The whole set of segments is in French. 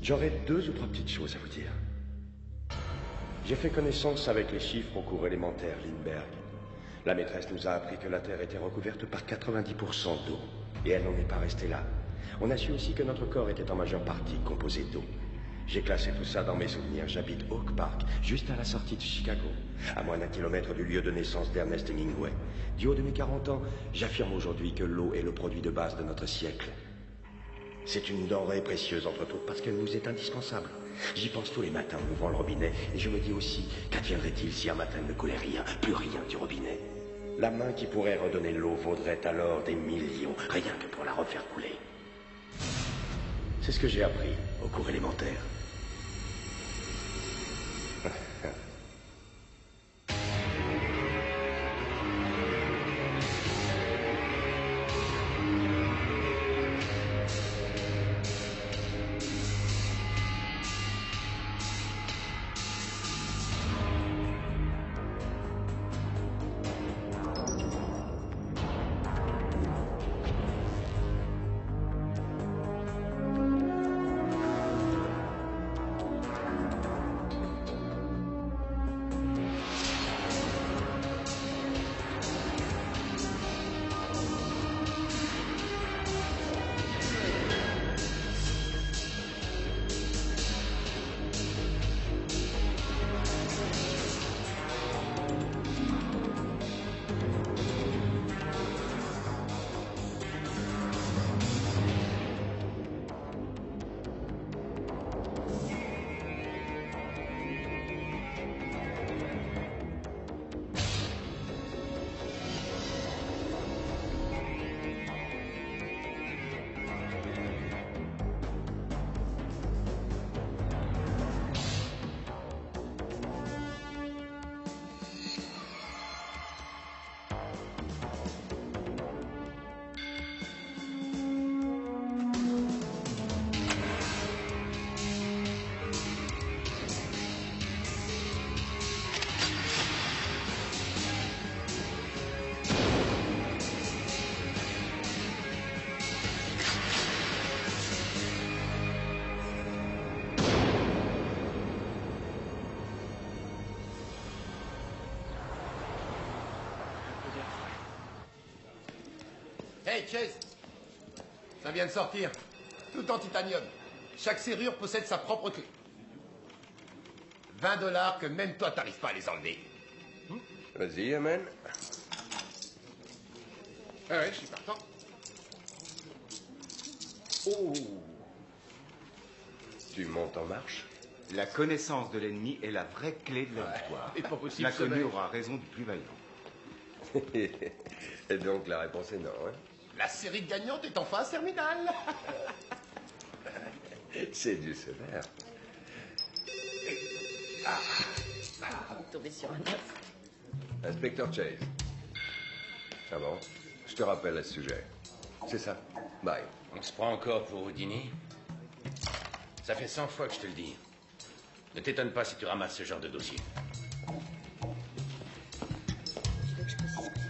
J'aurais 2 ou 3 petites choses à vous dire. J'ai fait connaissance avec les chiffres au cours élémentaire Lindbergh. La maîtresse nous a appris que la Terre était recouverte par 90% d'eau. Et elle n'en est pas restée là. On a su aussi que notre corps était en majeure partie composé d'eau. J'ai classé tout ça dans mes souvenirs. J'habite Oak Park, juste à la sortie de Chicago, à moins d'1 kilomètre du lieu de naissance d'Ernest Hemingway. Du haut de mes 40 ans, j'affirme aujourd'hui que l'eau est le produit de base de notre siècle. C'est une denrée précieuse entre toutes parce qu'elle nous est indispensable. J'y pense tous les matins en ouvrant le robinet et je me dis aussi, qu'adviendrait-il si un matin ne coulait rien, plus rien du robinet? La main qui pourrait redonner l'eau vaudrait alors des millions, rien que pour la refaire couler. C'est ce que j'ai appris au cours élémentaire. Hey, Chase! Ça vient de sortir. Tout en titanium. Chaque serrure possède sa propre clé. 20 $ que même toi, t'arrives pas à les enlever. Vas-y, Amen. Ah ouais, je suis partant. Oh! Tu montes en marche? La connaissance de l'ennemi est la vraie clé de la victoire. Et pas possible, L'inconnu ce mec. aura raison du plus vaillant. Et donc la réponse est non, hein? La série gagnante est en phase terminale. C'est du sévère. Tomber sur un os. Inspecteur Chase. Ah bon? Je te rappelle à ce sujet. C'est ça. Bye. On se prend encore pour Houdini? Ça fait 100 fois que je te le dis. Ne t'étonne pas si tu ramasses ce genre de dossier. Tu veux que je précise ce que c'est?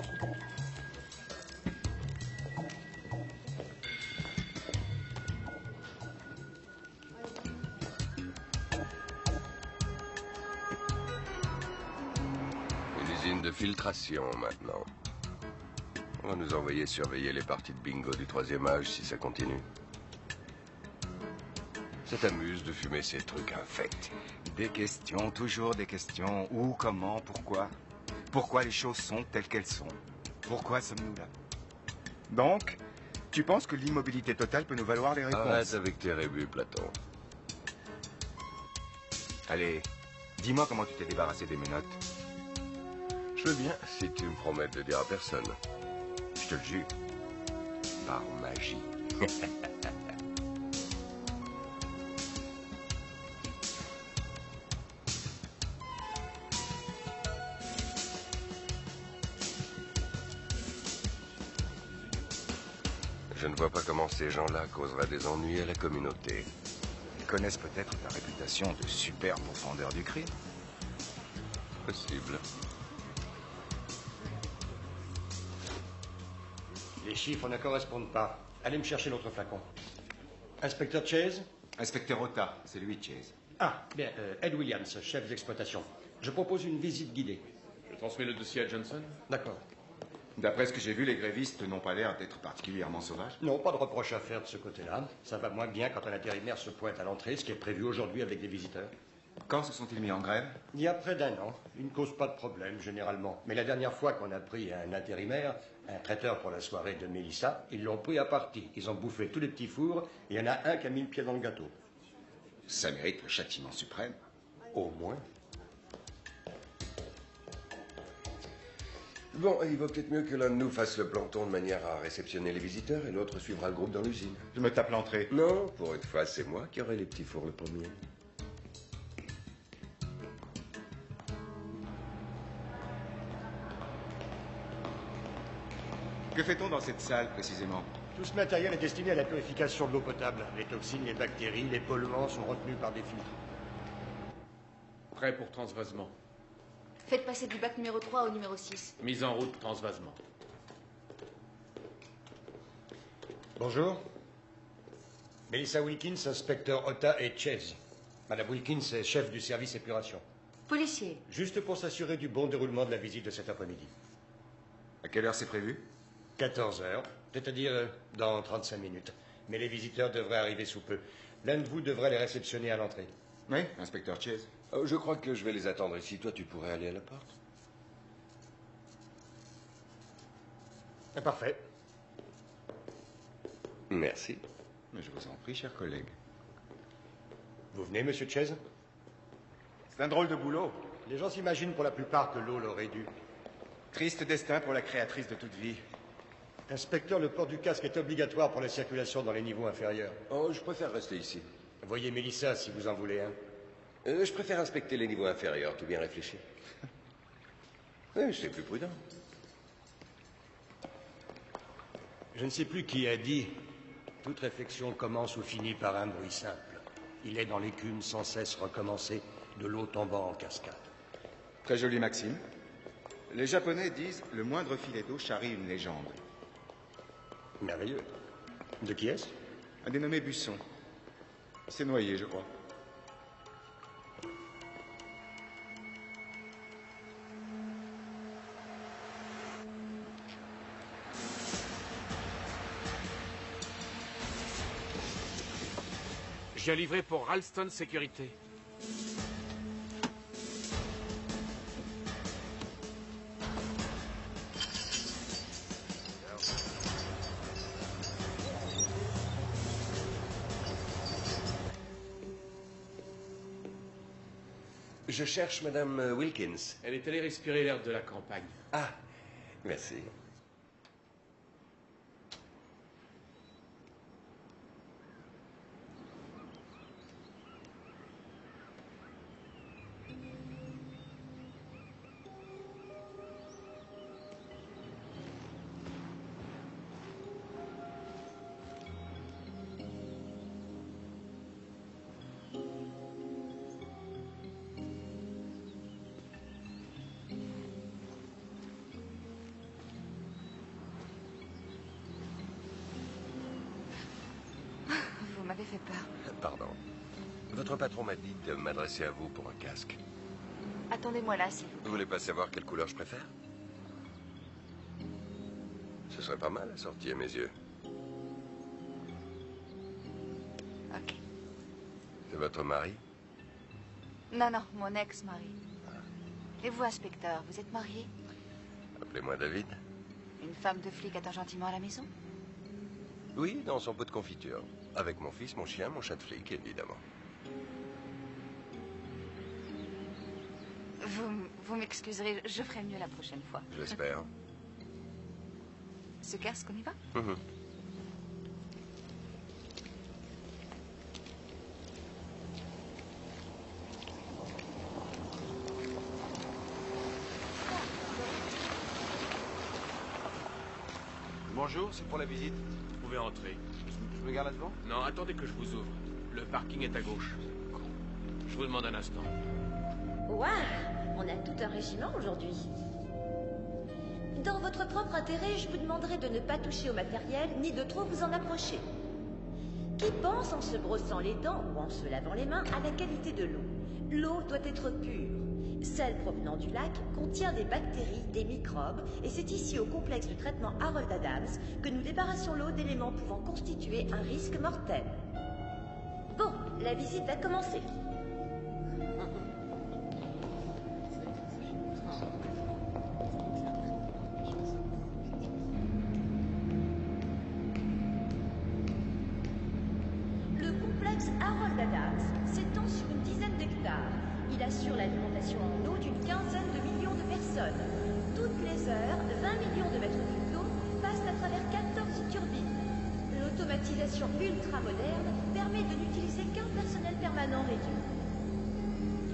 Une usine de filtration, maintenant. On va nous envoyer surveiller les parties de bingo du 3e âge si ça continue. Ça t'amuse de fumer ces trucs infects? Des questions, toujours des questions. Où, comment, pourquoi? Pourquoi les choses sont telles qu'elles sont? Pourquoi sommes-nous là? Donc, tu penses que l'immobilité totale peut nous valoir les réponses? Arrête avec tes rébus, Platon. Allez, dis-moi comment tu t'es débarrassé des menottes. Je veux bien, si tu me promets de le dire à personne. Je te le jure. Par magie. Je ne vois pas comment ces gens-là causeraient des ennuis à la communauté. Ils connaissent peut-être ta réputation de super pourfendeur du crime. Possible. Les chiffres ne correspondent pas. Allez me chercher l'autre flacon. Inspecteur Chase, Inspecteur Ota, c'est lui, Chase. Ah, bien, Ed Williams, chef d'exploitation. Je propose une visite guidée. Je transmets le dossier à Johnson. D'accord. D'après ce que j'ai vu, les grévistes n'ont pas l'air d'être particulièrement sauvages. Non, pas de reproche à faire de ce côté-là. Ça va moins bien quand un intérimaire se pointe à l'entrée, ce qui est prévu aujourd'hui avec des visiteurs. Quand se sont-ils mis en grève? Il y a près d'un an. Ils ne causent pas de problème, généralement. Mais la dernière fois qu'on a pris un intérimaire, un traiteur pour la soirée de Mélissa, ils l'ont pris à partie. Ils ont bouffé tous les petits fours, et il y en a un qui a mis le pied dans le gâteau. Ça mérite le châtiment suprême. Au moins. Bon, il vaut peut-être mieux que l'un de nous fasse le planton de manière à réceptionner les visiteurs et l'autre suivra le groupe dans l'usine. Je me tape l'entrée. Non, pour une fois, c'est moi qui aurai les petits fours le premier. Que fait-on dans cette salle, précisément? Tout ce matériel est destiné à la purification de l'eau potable. Les toxines, les bactéries, les polluants sont retenus par des filtres. Prêt pour transvasement. Faites passer du bac numéro 3 au numéro 6. Mise en route, transvasement. Bonjour. Melissa Wilkins, inspecteur Ota et Chase. Madame Wilkins est chef du service épuration. Policier. Juste pour s'assurer du bon déroulement de la visite de cet après-midi. À quelle heure c'est prévu? 14 heures, c'est-à-dire dans 35 minutes. Mais les visiteurs devraient arriver sous peu. L'un de vous devrait les réceptionner à l'entrée. Oui, inspecteur Chase. Je crois que je vais les attendre ici. Toi, tu pourrais aller à la porte. Parfait. Merci. Mais je vous en prie, cher collègue. Vous venez, monsieur Chase? C'est un drôle de boulot. Les gens s'imaginent pour la plupart que l'eau l'aurait dû. Triste destin pour la créatrice de toute vie. Inspecteur, le port du casque est obligatoire pour la circulation dans les niveaux inférieurs. Oh, je préfère rester ici. Voyez Mélissa si vous en voulez un. Je préfère inspecter les niveaux inférieurs, tout bien réfléchi. Oui, c'est plus prudent. Je ne sais plus qui a dit « Toute réflexion commence ou finit par un bruit simple. Il est dans l'écume sans cesse recommencer, de l'eau tombant en cascade. » Très jolie maxime. Les Japonais disent « Le moindre filet d'eau charrie une légende Merveilleux. De qui est-ce? » Un dénommé Busson. Il s'est noyé, je crois. J'ai livré pour Ralston Sécurité. Je cherche Madame Wilkins. Elle est allée respirer l'air de la campagne. Ah, merci. Vous m'avez fait peur. Pardon. Votre patron m'a dit de m'adresser à vous pour un casque. Attendez-moi là, s'il vous plaît. Vous voulez pas savoir quelle couleur je préfère? Ce serait pas mal assorti à mes yeux. Ok. C'est votre mari? Non, non, mon ex-mari. Et vous, inspecteur, vous êtes marié? Appelez-moi David. Une femme de flic attend gentiment à la maison? Oui, dans son pot de confiture. Avec mon fils, mon chien, mon chat de flic, évidemment. Vous m'excuserez, je ferai mieux la prochaine fois. Je l'espère. Ce casque, on y va? Mhm. Bonjour, c'est pour la visite. Vous pouvez entrer. Je me garde là-devant? Non, attendez que je vous ouvre. Le parking est à gauche. Je vous demande un instant. Waouh, on a tout un régiment aujourd'hui. Dans votre propre intérêt, je vous demanderai de ne pas toucher au matériel ni de trop vous en approcher. qui pense en se brossant les dents ou en se lavant les mains à la qualité de l'eau. L'eau doit être pure. Celle provenant du lac contient des bactéries, des microbes, et c'est ici au complexe de traitement Harold Adams que nous débarrassons l'eau d'éléments pouvant constituer un risque mortel. Bon, la visite va commencer. Le complexe Harold Adams s'étend sur une dizaine d'hectares. Il assure l'alimentation en eau d'une quinzaine de millions de personnes. Toutes les heures, 20 millions de mètres cubes d'eau passent à travers 14 turbines. L'automatisation ultra-moderne permet de n'utiliser qu'un personnel permanent réduit.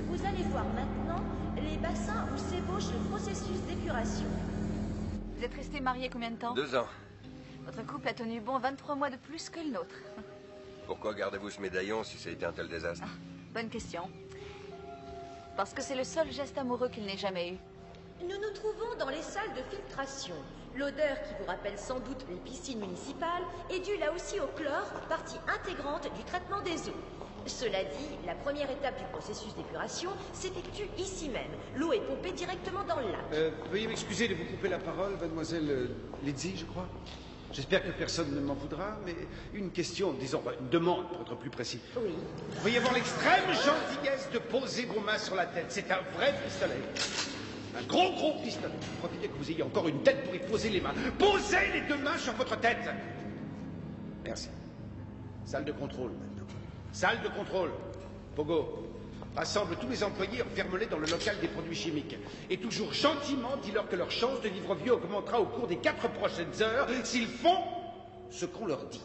Vous allez voir maintenant les bassins où s'ébauche le processus d'épuration. Vous êtes restés mariés combien de temps? 2 ans. Votre couple a tenu bon 23 mois de plus que le nôtre. Pourquoi gardez-vous ce médaillon si ça a été un tel désastre? Bonne question. Parce que c'est le seul geste amoureux qu'il n'ait jamais eu. Nous nous trouvons dans les salles de filtration. L'odeur qui vous rappelle sans doute les piscines municipales est due là aussi au chlore, partie intégrante du traitement des eaux. Cela dit, la première étape du processus d'épuration s'effectue ici même. L'eau est pompée directement dans le lac. Veuillez m'excuser de vous couper la parole, mademoiselle Lydie, je crois. J'espère que personne ne m'en voudra, mais une question, disons, une demande pour être plus précis. Oui. Veuillez avoir l'extrême gentillesse de poser vos mains sur la tête. C'est un vrai pistolet. Un gros pistolet. Profitez que vous ayez encore une tête pour y poser les mains. Posez les 2 mains sur votre tête. Merci. Salle de contrôle maintenant. Salle de contrôle. Pogo, rassemble tous les employés, enferme-les dans le local des produits chimiques. Et toujours gentiment, dis-leur que leur chance de vivre vieux augmentera au cours des 4 prochaines heures s'ils font ce qu'on leur dit.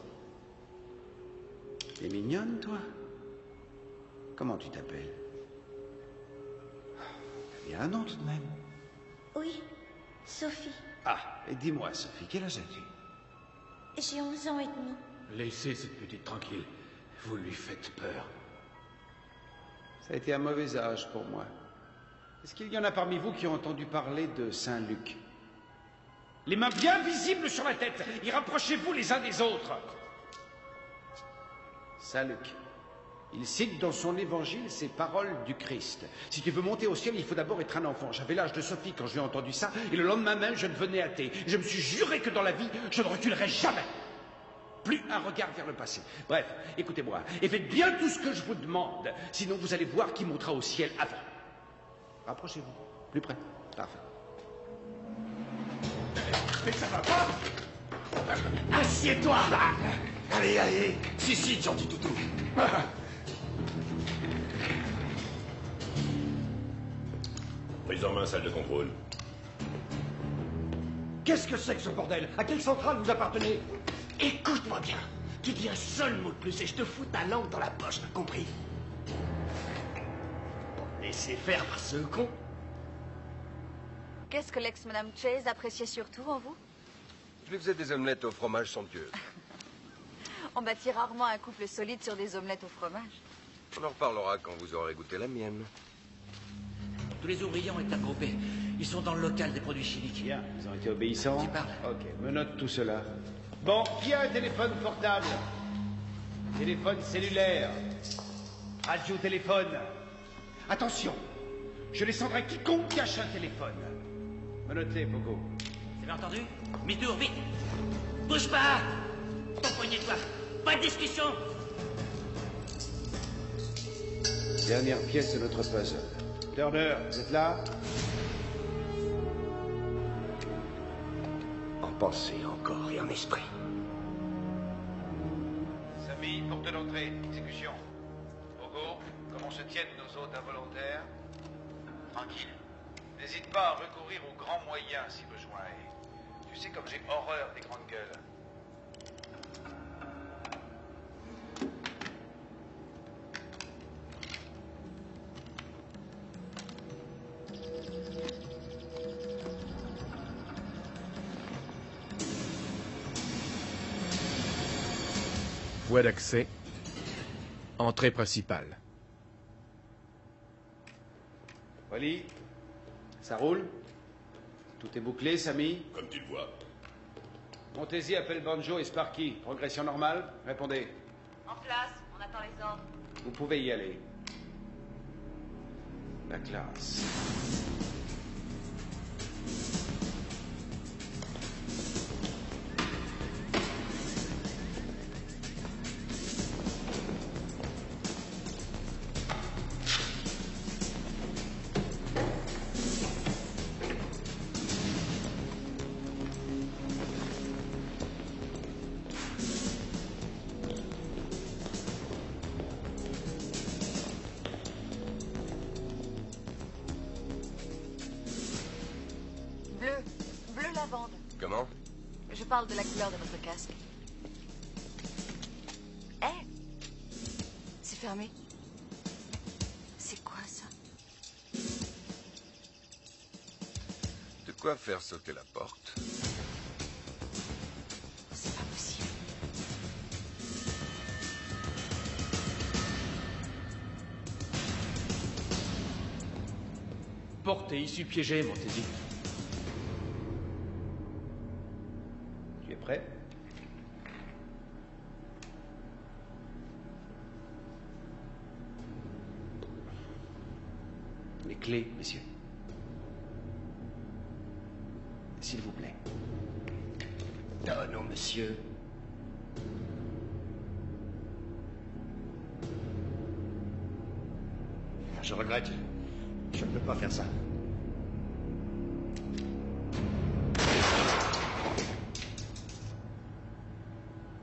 T'es mignonne, toi? Comment tu t'appelles? Il y a un nom tout de même. Oui, Sophie. Ah, et dis-moi, Sophie, quel âge as-tu? J'ai 11 ans et demi. Laissez cette petite tranquille. Vous lui faites peur. Ça a été un mauvais âge pour moi. Est-ce qu'il y en a parmi vous qui ont entendu parler de Saint-Luc? Les mains bien visibles sur la tête, et rapprochez-vous les uns des autres. Saint-Luc. Il cite dans son évangile ces paroles du Christ. Si tu veux monter au ciel, il faut d'abord être un enfant. J'avais l'âge de Sophie quand je lui ai entendu ça, et le lendemain même, je devenais athée. Je me suis juré que dans la vie, je ne reculerai jamais. Plus un regard vers le passé. Bref, écoutez-moi, et faites bien tout ce que je vous demande, sinon vous allez voir qui montera au ciel avant. Rapprochez-vous. Plus près. Parfait. Mais ça va pas! Assieds-toi! Allez, si, gentil toutou. Prise en main, salle de contrôle. Qu'est-ce que c'est que ce bordel? À quelle centrale vous appartenez? Écoute-moi bien. Tu dis un seul mot de plus et je te fous ta langue dans la poche, compris? Laissez faire par ce con. Qu'est-ce que l'ex-madame Chase appréciait surtout en vous? Je lui faisais des omelettes au fromage somptueuses. On bâtit rarement un couple solide sur des omelettes au fromage. On en reparlera quand vous aurez goûté la mienne. Tous les ouvriers ont été regroupés. Ils sont dans le local des produits chimiques. Bien, ils ont été obéissants. Tu parles? Ok, me note tout cela. Bon, qui a un téléphone portable? Téléphone cellulaire. Radio-téléphone. Attention, je descendrai quiconque cache un téléphone. Me notez, Pogo. C'est bien entendu? Mi-tour, vite! Bouge pas! Ton poignet de doigt! Pas de discussion! Dernière pièce de notre puzzle. Turner, vous êtes là? En pensée, en corps et en esprit. Samy, porte d'entrée, exécution. Pogo, comment se tiennent nos hôtes involontaires? Tranquille. N'hésite pas à recourir aux grands moyens si besoin est. Tu sais comme j'ai horreur des grandes gueules. Voie d'accès. Entrée principale. Wally, ça roule? Tout est bouclé, Samy? Comme tu le vois. Montez-y, appelle Banjo et Sparky. Progression normale? Répondez. En place, on attend les ordres. Vous pouvez y aller. La classe. Bleu lavande. Comment? Je parle de la couleur de votre casque. Hé! C'est fermé. C'est quoi ça? De quoi faire sauter la porte? C'est pas possible. Porte et issue piégée, Montesi. Tu es prêt? Les clés, messieurs. S'il vous plaît. Non, non, monsieur. Je regrette. Je ne peux pas faire ça.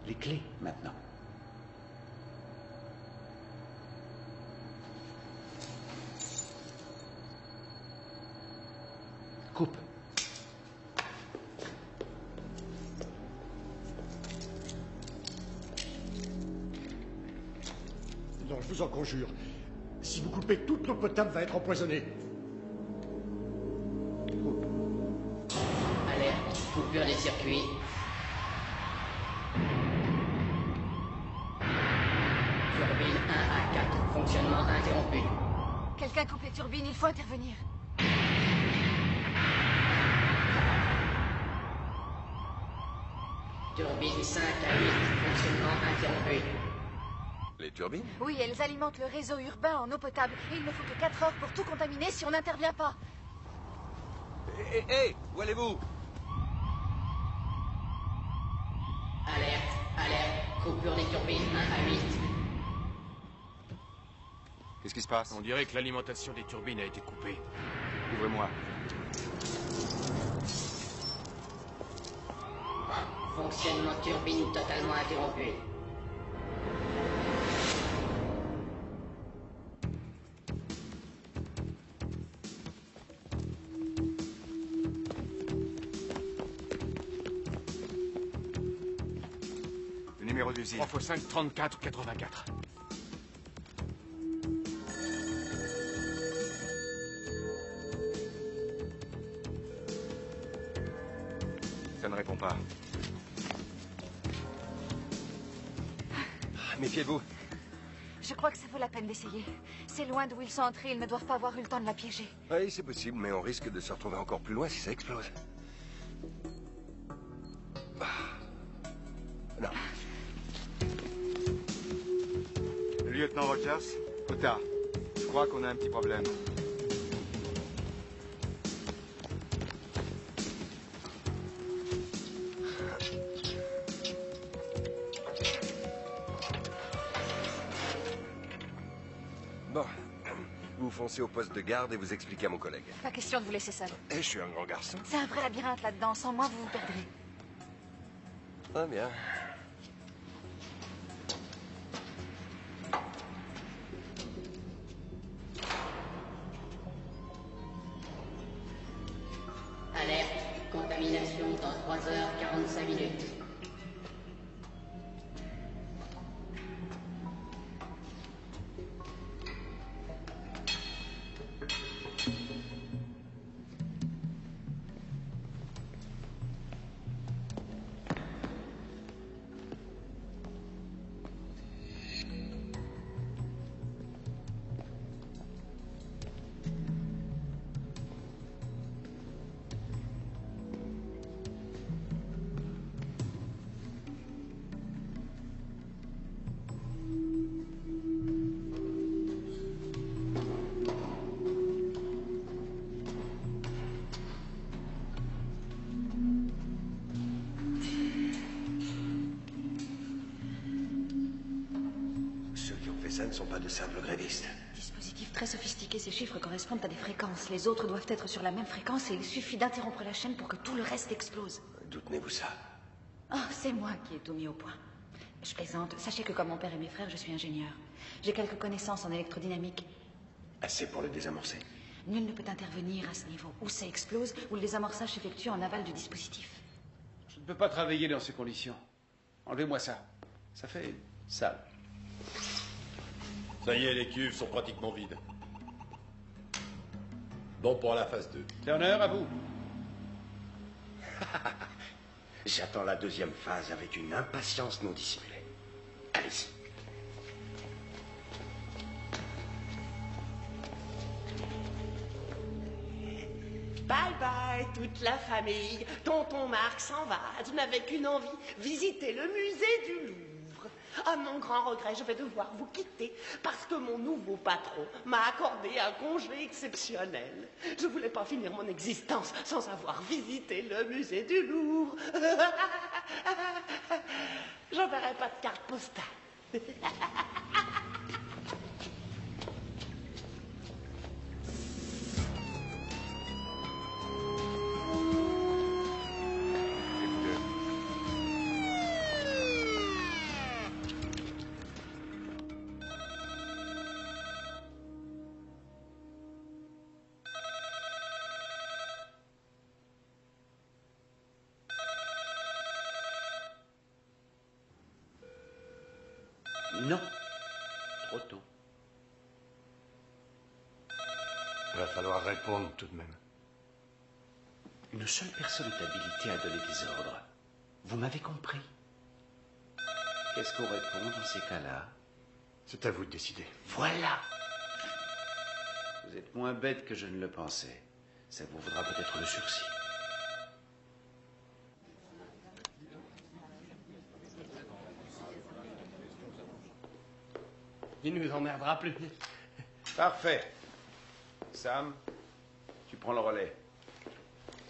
Les clés, maintenant. Coupe. Non, je vous en conjure. Si vous coupez, toute l'eau potable va être empoisonnée. Alerte, coupure des circuits. Turbine 1 à 4, fonctionnement interrompu. Quelqu'un coupe les turbines, il faut intervenir. Turbine 5 à 8, fonctionnement interrompu. Les turbines? Oui, elles alimentent le réseau urbain en eau potable. Et il ne faut que 4 heures pour tout contaminer si on n'intervient pas. Hé, où allez-vous? Alerte, alerte, coupure des turbines 1 à 8. Qu'est-ce qui se passe? On dirait que l'alimentation des turbines a été coupée. Ouvrez-moi. Fonctionnement turbine totalement interrompu. Le numéro d'usine. 3 x 5, 34, 84. Ça ne répond pas. Méfiez-vous. Je crois que ça vaut la peine d'essayer. C'est loin d'où ils sont entrés, ils ne doivent pas avoir eu le temps de la piéger. Oui, c'est possible, mais on risque de se retrouver encore plus loin si ça explose. Non. Lieutenant Rogers, Ota, je crois qu'on a un petit problème. Bon, vous foncez au poste de garde et vous expliquez à mon collègue. Pas question de vous laisser seul. Et je suis un grand garçon. C'est un vrai labyrinthe là-dedans, sans moi vous vous perdrez. Ah bien. Alerte, contamination dans 3h45. ça ne sont pas de simples grévistes. Dispositif très sophistiqué, ces chiffres correspondent à des fréquences. Les autres doivent être sur la même fréquence et il suffit d'interrompre la chaîne pour que tout le reste explose. D'où tenez-vous ça? Oh, c'est moi qui ai tout mis au point. Je plaisante. Sachez que comme mon père et mes frères, je suis ingénieur. J'ai quelques connaissances en électrodynamique. Assez pour le désamorcer. Nul ne peut intervenir à ce niveau. Ou ça explose, ou le désamorçage s'effectue en aval du dispositif. Je ne peux pas travailler dans ces conditions. Enlevez-moi ça. Ça fait sale. Ça y est, les cuves sont pratiquement vides. Bon pour la phase 2. Turner, à vous. J'attends la deuxième phase avec une impatience non dissimulée. Allez-y. Bye bye, toute la famille. Tonton Marc s'en va. Je n'avais qu'une envie, visiter le musée du Louvre. À mon grand regret, je vais devoir vous quitter parce que mon nouveau patron m'a accordé un congé exceptionnel. Je voulais pas finir mon existence sans avoir visité le musée du Louvre. J'enverrai pas de carte postale. Non. Trop tôt. Il va falloir répondre tout de même. Une seule personne est habilitée à donner des ordres. Vous m'avez compris. Qu'est-ce qu'on répond dans ces cas-là? C'est à vous de décider. Voilà. Vous êtes moins bête que je ne le pensais. Ça vous vaudra peut-être le sursis. Il nous emmerdera plus. Parfait. Sam, tu prends le relais.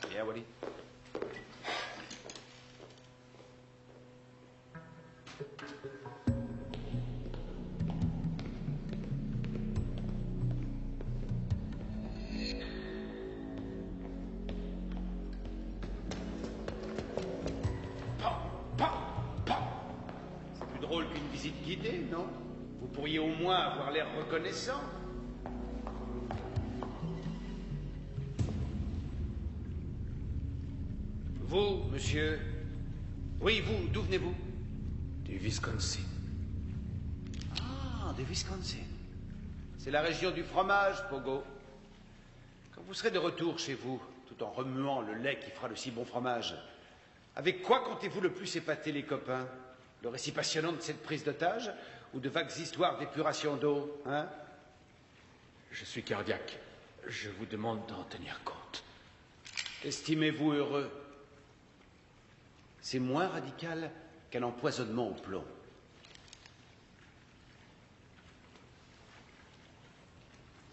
Bien, Wally. C'est plus drôle qu'une visite guidée, non? Vous pourriez au moins avoir l'air reconnaissant. Vous, monsieur... Oui, vous, d'où venez-vous? Du Wisconsin. Ah, du Wisconsin. C'est la région du fromage, Pogo. Quand vous serez de retour chez vous, tout en remuant le lait qui fera le si bon fromage, avec quoi comptez-vous le plus épater les copains? Le récit passionnant de cette prise d'otage ou de vagues histoires d'épuration d'eau, hein? Je suis cardiaque. Je vous demande d'en tenir compte. Estimez-vous heureux? C'est moins radical qu'un empoisonnement au plomb.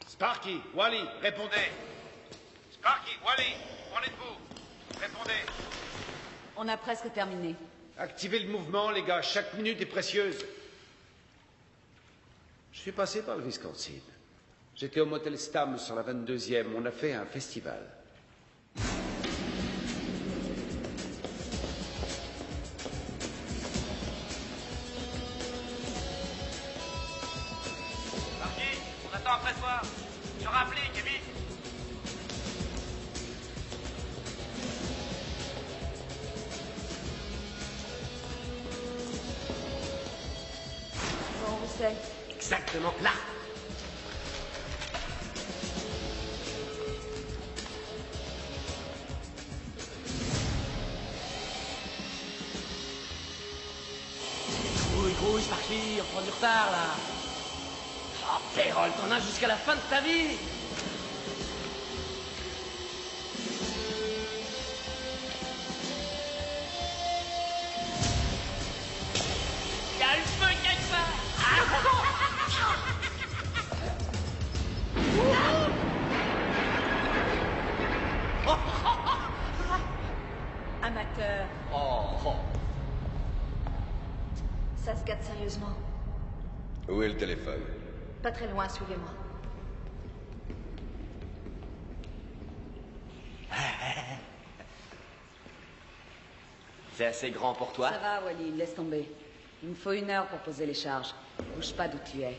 Sparky, Wally, répondez. Sparky, Wally, qu'en êtes-vous? Répondez. On a presque terminé. Activez le mouvement, les gars. Chaque minute est précieuse. Je suis passé par le Wisconsin. J'étais au motel Stam sur la 22e. On a fait un festival. Marquis, on attend après toi. Je rapplique, vite. Bon, où c'est? Exactement là. Grouille, Sparky, on prend du retard là. Oh, Pérol, t'en as jusqu'à la fin de ta vie. Il y a le feu quelque part. Amateur. Oh. Ça se gâte sérieusement. Où est le téléphone? Pas très loin, suivez-moi. C'est assez grand pour toi? Ça va, Wally, laisse tomber. Il me faut 1 heure pour poser les charges. Bouge pas d'où tu es.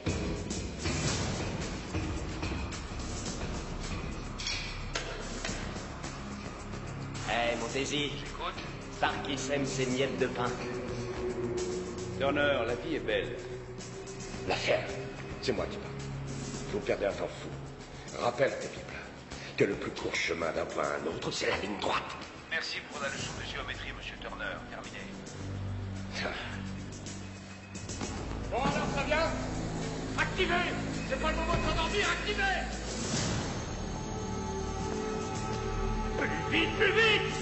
Hé, Montesi. J'écoute. Starkey sème ses miettes de pain. Turner, la vie est belle. L'affaire, c'est moi qui parle. Vous perdez un temps fou. Rappelle à tes pipes que le plus court chemin d'un point à un autre, c'est la ligne droite. Merci pour la leçon de géométrie, monsieur Turner. Terminé. Bon, alors, ça vient? Activez! C'est pas le moment de s'endormir, activez! Plus vite, plus vite!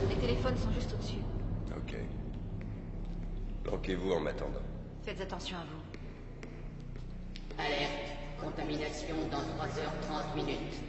Les téléphones sont juste au-dessus. Ok. Planquez-vous en m'attendant. Faites attention à vous. Alerte. Contamination dans 3h30 minutes.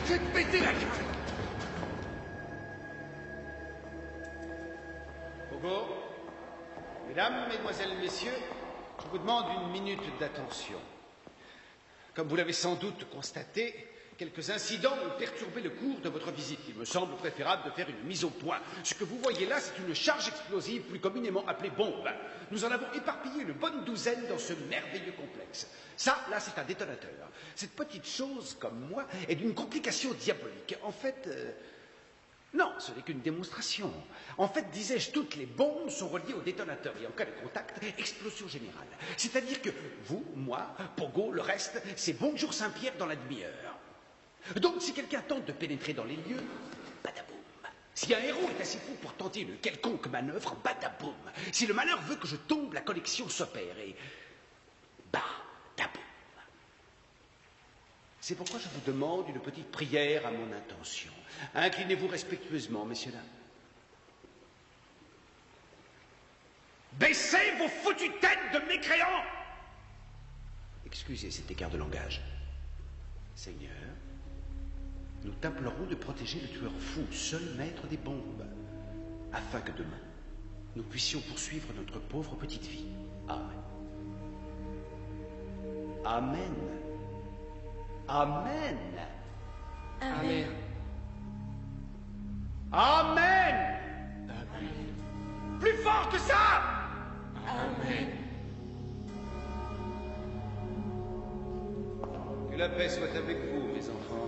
Je vais te péter la gueule! Pogo, mesdames, mesdemoiselles, messieurs, je vous demande 1 minute d'attention. Comme vous l'avez sans doute constaté, quelques incidents ont perturbé le cours de votre visite. Il me semble préférable de faire une mise au point. Ce que vous voyez là, c'est une charge explosive plus communément appelée bombe. Nous en avons éparpillé une bonne douzaine dans ce merveilleux complexe. Ça, là, c'est un détonateur. Cette petite chose, comme moi, est d'une complication diabolique. En fait, non, ce n'est qu'une démonstration. En fait, disais-je, toutes les bombes sont reliées au détonateur. Et en cas de contact, explosion générale. C'est-à-dire que vous, moi, Pogo, le reste, c'est bonjour Saint-Pierre dans la demi-heure. Donc, si quelqu'un tente de pénétrer dans les lieux, badaboum. Si un héros est assez fou pour tenter une quelconque manœuvre, badaboum. Si le malheur veut que je tombe, la connexion s'opère et badaboum. C'est pourquoi je vous demande une petite prière à mon intention. Inclinez-vous respectueusement, messieurs, dames. Baissez vos foutues têtes de mécréants! Excusez cet écart de langage. Seigneur, nous t'implorons de protéger le tueur fou, seul maître des bombes, afin que demain, nous puissions poursuivre notre pauvre petite vie. Amen. Amen. Amen. Amen. Amen. Plus fort que ça. Amen. Que la paix soit avec vous, mes enfants.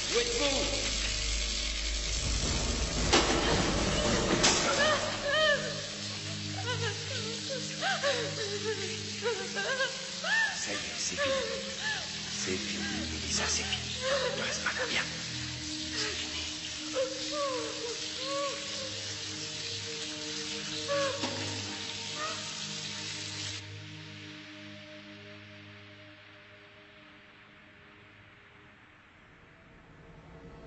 Où êtes-vous? Ça y est, c'est fini. C'est fini, Mélissa, c'est fini. Ne reste pas là, viens. C'est fini.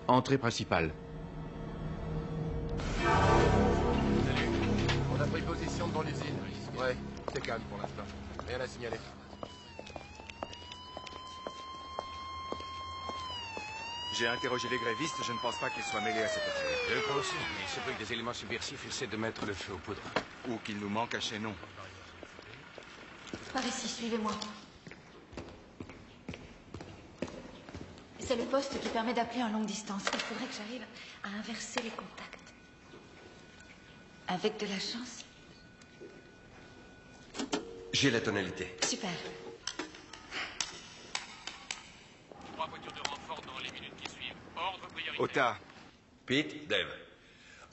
Entrée principale. Salut. On a pris position devant l'usine. Ouais, c'est calme pour l'instant. Rien à signaler. J'ai interrogé les grévistes, je ne pense pas qu'ils soient mêlés à cette affaire. Je le crois aussi, mais il se peut que des éléments subversifs essaient de mettre le feu aux poudres. Ou qu'il nous manque un chaînon. Par ici, suivez-moi. C'est le poste qui permet d'appeler en longue distance. Il faudrait que j'arrive à inverser les contacts. Avec de la chance. J'ai la tonalité. Super. 3 voitures de renfort dans les minutes qui suivent. Ordre prioritaire. Ota. Pete, Dave.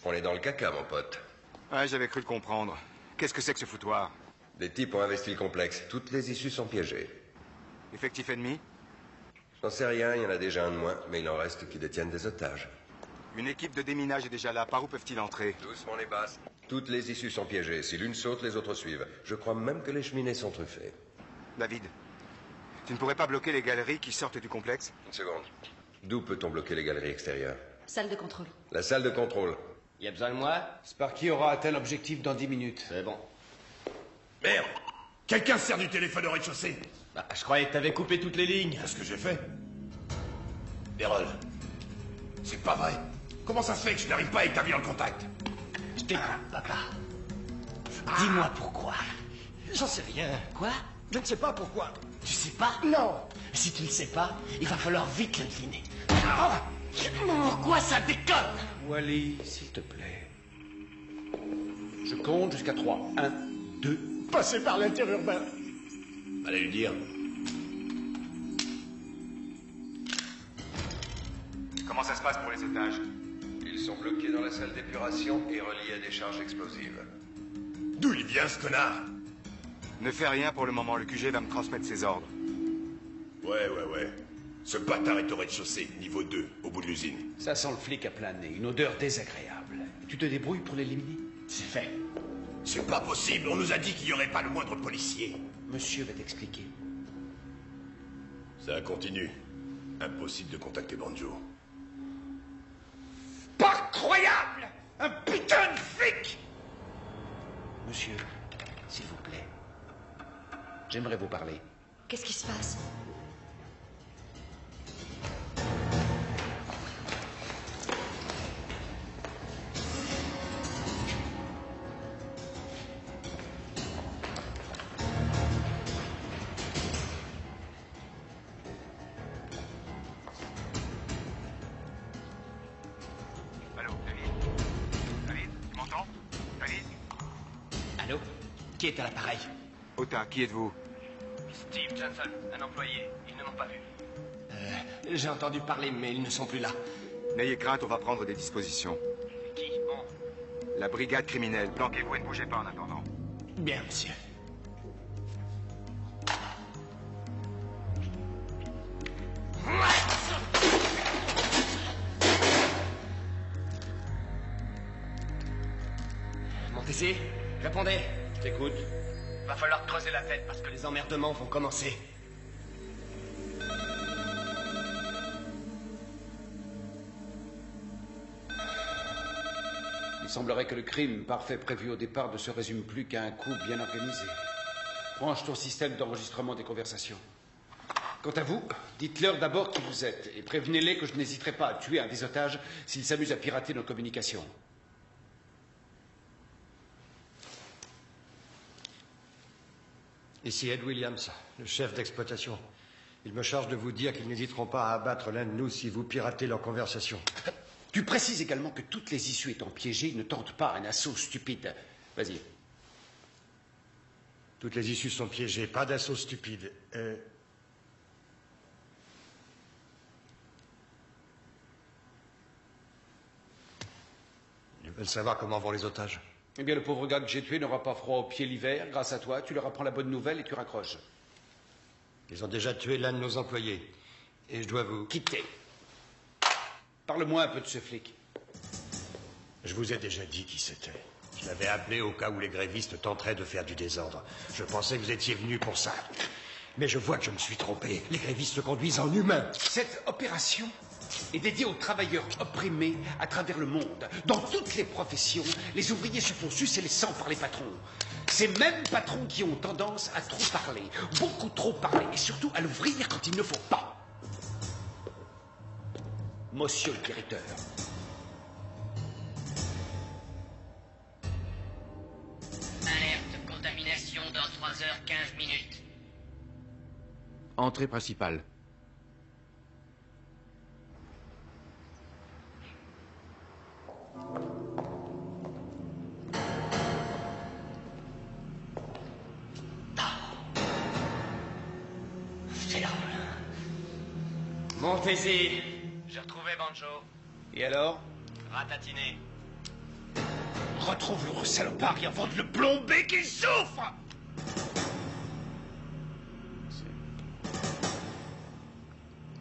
On est dans le caca, mon pote. Ouais, j'avais cru le comprendre. Qu'est-ce que c'est que ce foutoir? Des types ont investi le complexe. Toutes les issues sont piégées. Effectif ennemi? J'en sais rien, il y en a déjà un de moins, mais il en reste qui détiennent des otages. Une équipe de déminage est déjà là. Par où peuvent-ils entrer? Doucement les basses. Toutes les issues sont piégées. Si l'une saute, les autres suivent. Je crois même que les cheminées sont truffées. David, tu ne pourrais pas bloquer les galeries qui sortent du complexe? Une seconde. D'où peut-on bloquer les galeries extérieures? Salle de contrôle. La salle de contrôle. Y a besoin de moi? Sparky aura atteint l'objectif dans 10 minutes. C'est bon. Merde! Quelqu'un sert du téléphone au rez-de-chaussée? Bah, je croyais que t'avais coupé toutes les lignes. C'est ce que j'ai fait. Errol, c'est pas vrai. Comment ça se fait que je n'arrive pas à établir le contact? Je t'écoute, papa. Dis-moi pourquoi. J'en sais rien. Quoi? Je ne sais pas pourquoi. Tu sais pas? Non. Si tu ne sais pas, il va falloir vite le deviner. Pourquoi ça déconne? Wally, s'il te plaît. Je compte jusqu'à 3. 1, 2. Passer par l'interurbain. Allez lui dire. Comment ça se passe pour les otages? Ils sont bloqués dans la salle d'épuration et reliés à des charges explosives. D'où il vient, ce connard? Ne fais rien pour le moment, le QG va me transmettre ses ordres. Ouais. Ce bâtard est au rez-de-chaussée, niveau 2, au bout de l'usine. Ça sent le flic à plein nez, une odeur désagréable. Tu te débrouilles pour l'éliminer? C'est fait. C'est pas possible, on nous a dit qu'il n'y aurait pas le moindre policier. Monsieur va t'expliquer. Ça continue. Impossible de contacter Banjo. Pas croyable! Un putain de flic! Monsieur, s'il vous plaît. J'aimerais vous parler. Qu'est-ce qui se passe? Allô, David? David, tu m'entends? David? Allô? Qui est à l'appareil? Ota, qui êtes-vous? Steve Johnson, un employé. Ils ne m'ont pas vu. J'ai entendu parler, mais ils ne sont plus là. N'ayez crainte, on va prendre des dispositions. Qui? On? La brigade criminelle, planquez-vous et ne bougez pas en attendant. Bien, monsieur. Montaisie, répondez. T'écoutes. Va falloir creuser la tête parce que les emmerdements vont commencer. Il semblerait que le crime parfait prévu au départ ne se résume plus qu'à un coup bien organisé. Branche ton système d'enregistrement des conversations. Quant à vous, dites-leur d'abord qui vous êtes et prévenez-les que je n'hésiterai pas à tuer un des otages s'il s'amuse à pirater nos communications. Ici Ed Williams, le chef d'exploitation. Il me charge de vous dire qu'ils n'hésiteront pas à abattre l'un de nous si vous piratez leur conversation. Tu précises également que toutes les issues étant piégées, ils ne tentent pas un assaut stupide. Vas-y. Toutes les issues sont piégées, pas d'assaut stupide. Ils veulent savoir comment vont les otages. Eh bien, le pauvre gars que j'ai tué n'aura pas froid aux pieds l'hiver. Grâce à toi, tu leur apprends la bonne nouvelle et tu raccroches. Ils ont déjà tué l'un de nos employés. Et je dois vous... Quitter. Parle-moi un peu de ce flic. Je vous ai déjà dit qui c'était. Je l'avais appelé au cas où les grévistes tenteraient de faire du désordre. Je pensais que vous étiez venu pour ça. Mais je vois que je me suis trompé. Les grévistes se conduisent en humains. Cette opération est dédiée aux travailleurs opprimés à travers le monde. Dans toutes les professions, les ouvriers se font sucer les sangs par les patrons. Ces mêmes patrons qui ont tendance à trop parler, beaucoup trop parler, et surtout à l'ouvrir quand il ne faut pas. Monsieur le directeur. Alerte contamination dans 3h15. Entrée principale. C'est là. Montaisie. J'ai retrouvé Banjo. Et alors? Ratatiné. Retrouve le salopard et avant de le plomber qu'il souffre!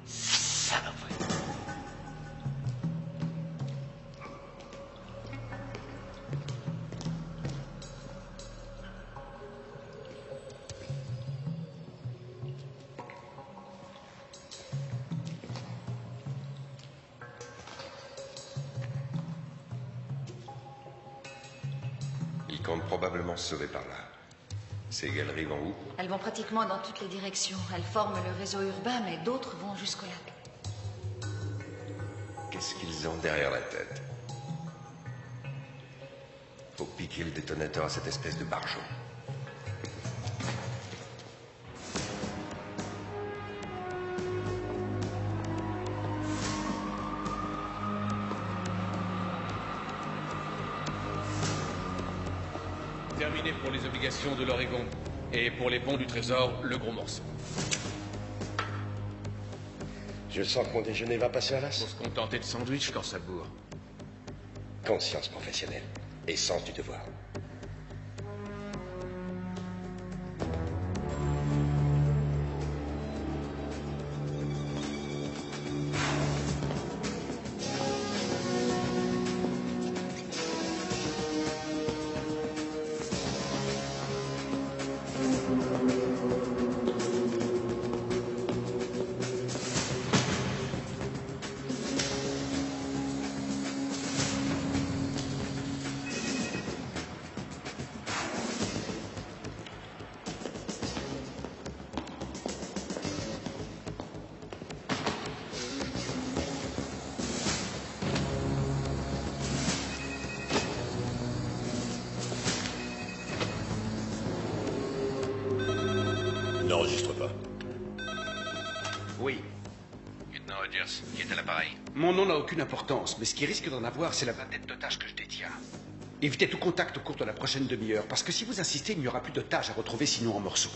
Saloperie. Ils comptent probablement se sauver par là. Ces galeries vont où? Elles vont pratiquement dans toutes les directions. Elles forment le réseau urbain, mais d'autres vont jusqu'au lac. Qu'est-ce qu'ils ont derrière la tête? Faut piquer le détonateur à cette espèce de barjot. Terminé pour les obligations de l'Oregon. Et pour les ponts du Trésor, le gros morceau. Je sens que mon déjeuner va passer à l'as. Faut se contenter de sandwich quand ça bourre. Conscience professionnelle et sens du devoir. N'enregistre pas. Oui. Lieutenant Rogers, qui est à l'appareil? Mon nom n'a aucune importance, mais ce qui risque d'en avoir, c'est la vingtaine d'otages que je détiens. Évitez tout contact au cours de la prochaine demi-heure, parce que si vous insistez, il n'y aura plus d'otages à retrouver sinon en morceaux.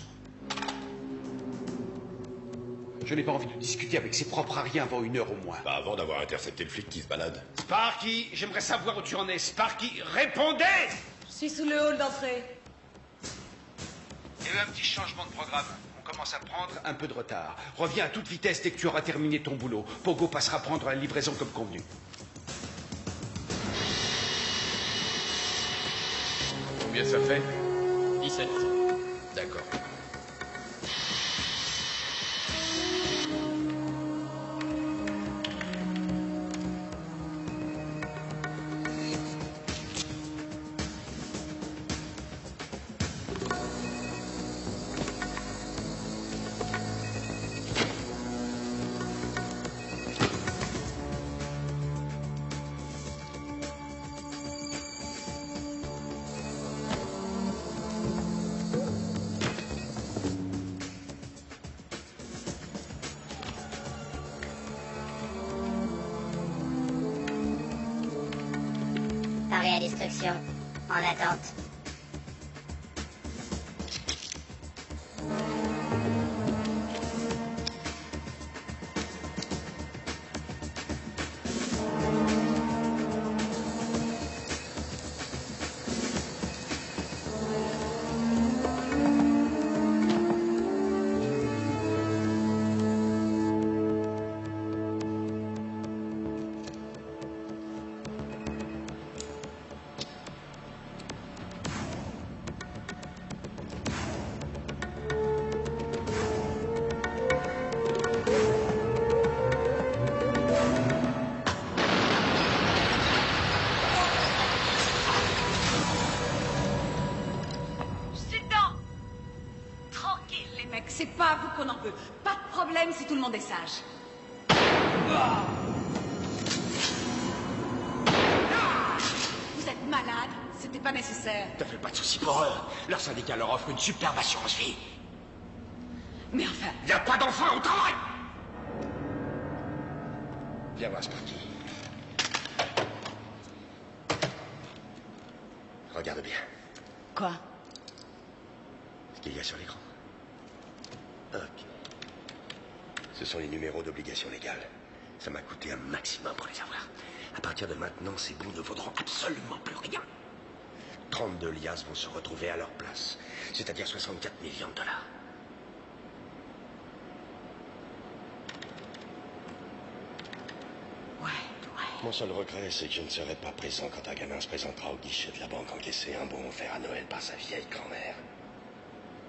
Je n'ai pas envie de discuter avec ses propres ariens avant 1 heure au moins. Pas avant d'avoir intercepté le flic qui se balade. Sparky, j'aimerais savoir où tu en es. Sparky, répondez! Je suis sous le hall d'entrée. Il y a eu un petit changement de programme. On commence à prendre un peu de retard. Reviens à toute vitesse dès que tu auras terminé ton boulot. Pogo passera prendre la livraison comme convenu. Combien ça fait? 17. D'accord. Arrêt à destruction. En attente. C'est pas à vous qu'on en veut. Pas de problème si tout le monde est sage. Vous êtes malade. C'était pas nécessaire. Ne fais pas de soucis pour eux. Leur syndicat leur offre une superbe assurance vie. Mais enfin... Y a pas d'enfants au travail! Viens voir, Sparky. Regarde bien. Quoi? Ce qu'il y a sur l'écran. Ok. Ce sont les numéros d'obligation légale. Ça m'a coûté un maximum pour les avoir. À partir de maintenant, ces bouts ne vaudront absolument plus rien. 32 liasses vont se retrouver à leur place. C'est-à-dire 64 millions de dollars. Mon seul regret, c'est que je ne serai pas présent quand un gamin se présentera au guichet de la banque encaisser un bon offert à Noël par sa vieille grand-mère.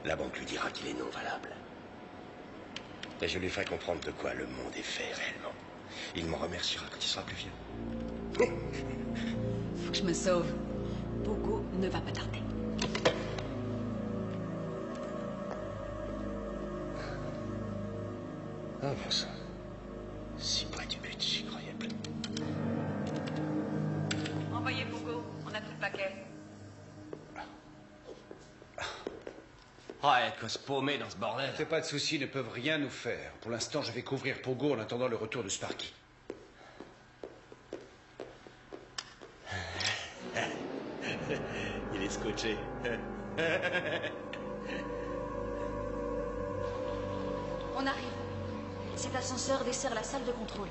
La banque lui dira qu'il est non valable. Et je lui ferai comprendre de quoi le monde est fait réellement. Il m'en remerciera quand il sera plus vieux. Faut que je me sauve. Pogo ne va pas tarder. Ah bon sang. Si près du but, j'y croyais plus. Envoyez Pogo, on a tout le paquet. Ouais, quoi se paumer dans ce bordel. Fais pas de soucis, ils ne peuvent rien nous faire. Pour l'instant, je vais couvrir Pogo en attendant le retour de Sparky. Il est scotché. On arrive. Cet ascenseur dessert la salle de contrôle.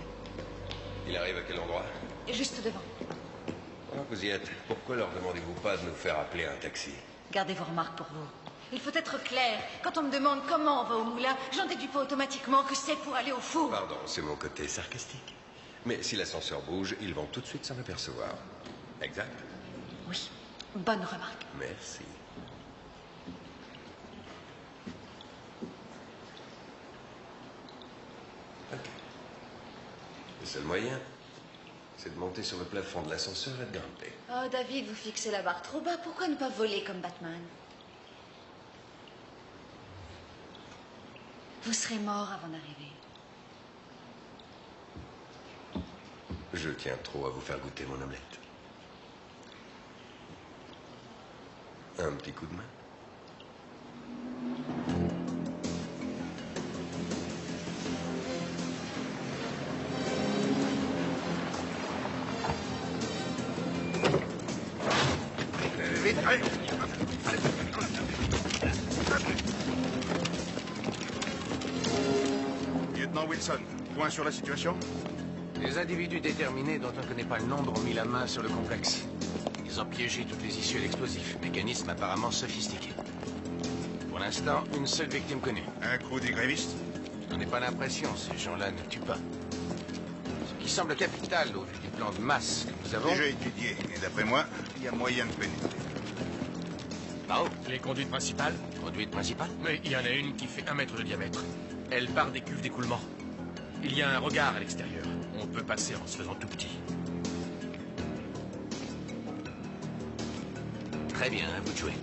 Il arrive à quel endroit? Juste devant. Ah, vous y êtes. Pourquoi leur demandez-vous pas de nous faire appeler un taxi? Gardez vos remarques pour vous. Il faut être clair. Quand on me demande comment on va au moulin, j'en déduis pas automatiquement que c'est pour aller au four. Pardon, c'est mon côté sarcastique. Mais si l'ascenseur bouge, ils vont tout de suite s'en apercevoir. Exact? Oui, bonne remarque. Merci. Ok. Le seul moyen, c'est de monter sur le plafond de l'ascenseur et de grimper. Oh, David, vous fixez la barre trop bas. Pourquoi ne pas voler comme Batman? Vous serez mort avant d'arriver. Je tiens trop à vous faire goûter mon omelette. Un petit coup de main? Vite, allez. Lieutenant Commandant Wilson, point sur la situation? Les individus déterminés dont on ne connaît pas le nom ont mis la main sur le complexe. Ils ont piégé toutes les issues à l'explosif. Mécanisme apparemment sophistiqué. Pour l'instant, une seule victime connue. Un crew des grévistes? Je n'en ai pas l'impression, ces gens-là ne tuent pas. Ce qui semble capital au vu du plan de masse que nous avons... Déjà étudié, et d'après moi, il y a moyen de pénétrer. Mao? Les conduites principales? Conduite principale? Oui, il y en a une qui fait 1 mètre de diamètre. Elle part des cuves d'écoulement. Il y a un regard à l'extérieur. On peut passer en se faisant tout petit. Très bien, à vous de jouer.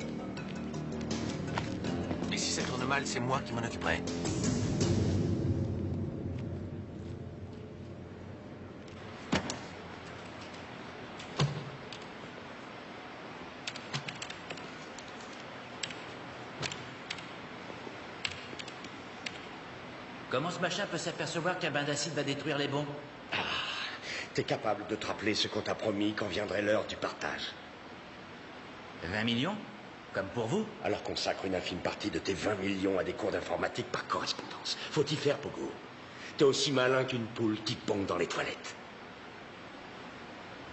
Et si ça tourne mal, c'est moi qui m'en occuperai. Comment ce machin peut s'apercevoir qu'un bain d'acide va détruire les bombes? Ah, t'es capable de te rappeler ce qu'on t'a promis quand viendrait l'heure du partage. 20 millions? Comme pour vous? Alors consacre une infime partie de tes 20 millions à des cours d'informatique par correspondance. Faut y faire, Pogo. T'es aussi malin qu'une poule qui pond dans les toilettes.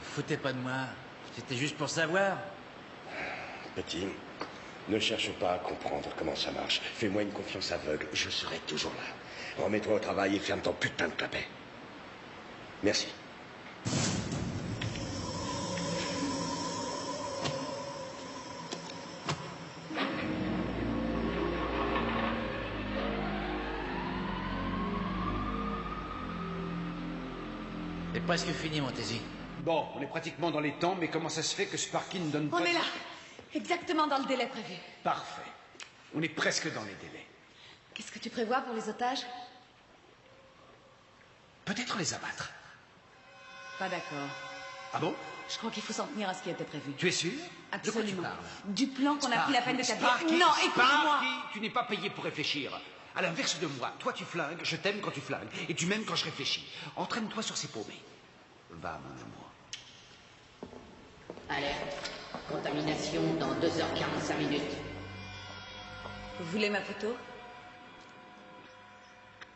Foutez pas de moi. C'était juste pour savoir. Petit, ne cherche pas à comprendre comment ça marche. Fais-moi une confiance aveugle, je serai toujours là. Remets-toi au travail et ferme ton putain de clapet. Merci. C'est presque fini, Montesi. Bon, on est pratiquement dans les temps, mais comment ça se fait que Sparky ne donne pas... On est là, exactement dans le délai prévu. Parfait. On est presque dans les délais. Qu'est-ce que tu prévois pour les otages? Peut-être les abattre. Pas d'accord. Ah bon? Je crois qu'il faut s'en tenir à ce qui était prévu. Tu es sûr? Absolument. De quoi tu parles? Du plan qu'on a pris la peine d'établir. Sparky, Non, écoute-moi. Sparky, tu n'es pas payé pour réfléchir. À l'inverse de moi, toi tu flingues, je t'aime quand tu flingues, et tu m'aimes quand je réfléchis. Entraîne-toi sur ces paumés. Va, mon amour. Alerte. Contamination dans 2h45 minutes. Vous voulez ma photo?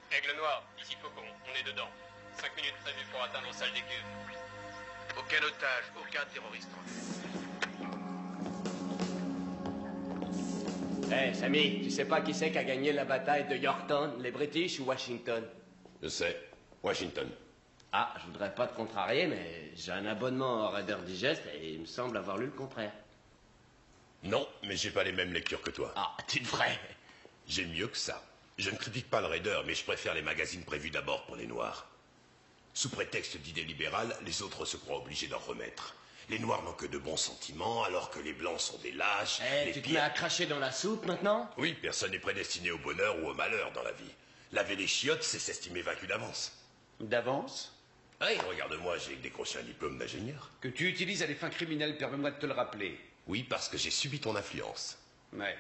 Aigle Noir, ici Faucon, on est dedans. 5 minutes prévues pour atteindre salle des cuves. Aucun otage, aucun terroriste. Hé, Sammy, tu sais pas qui c'est qui a gagné la bataille de Yorktown, les British ou Washington? Je sais. Washington. Ah, je voudrais pas te contrarier, mais j'ai un abonnement au Reader Digest et il me semble avoir lu le contraire. Non, mais j'ai pas les mêmes lectures que toi. Ah, tu devrais. J'ai mieux que ça. Je ne critique pas le Raider, mais je préfère les magazines prévus d'abord pour les Noirs. Sous prétexte d'idées libérales, les autres se croient obligés d'en remettre. Les Noirs n'ont que de bons sentiments, alors que les Blancs sont des lâches. Eh, tu te mets à cracher dans la soupe maintenant? Oui, personne n'est prédestiné au bonheur ou au malheur dans la vie. Laver les chiottes, c'est s'estimer vaincu d'avance. D'avance? Oui, regarde-moi, j'ai décroché un diplôme d'ingénieur. Que tu utilises à des fins criminelles, permets-moi de te le rappeler. Oui, parce que j'ai subi ton influence. Ouais.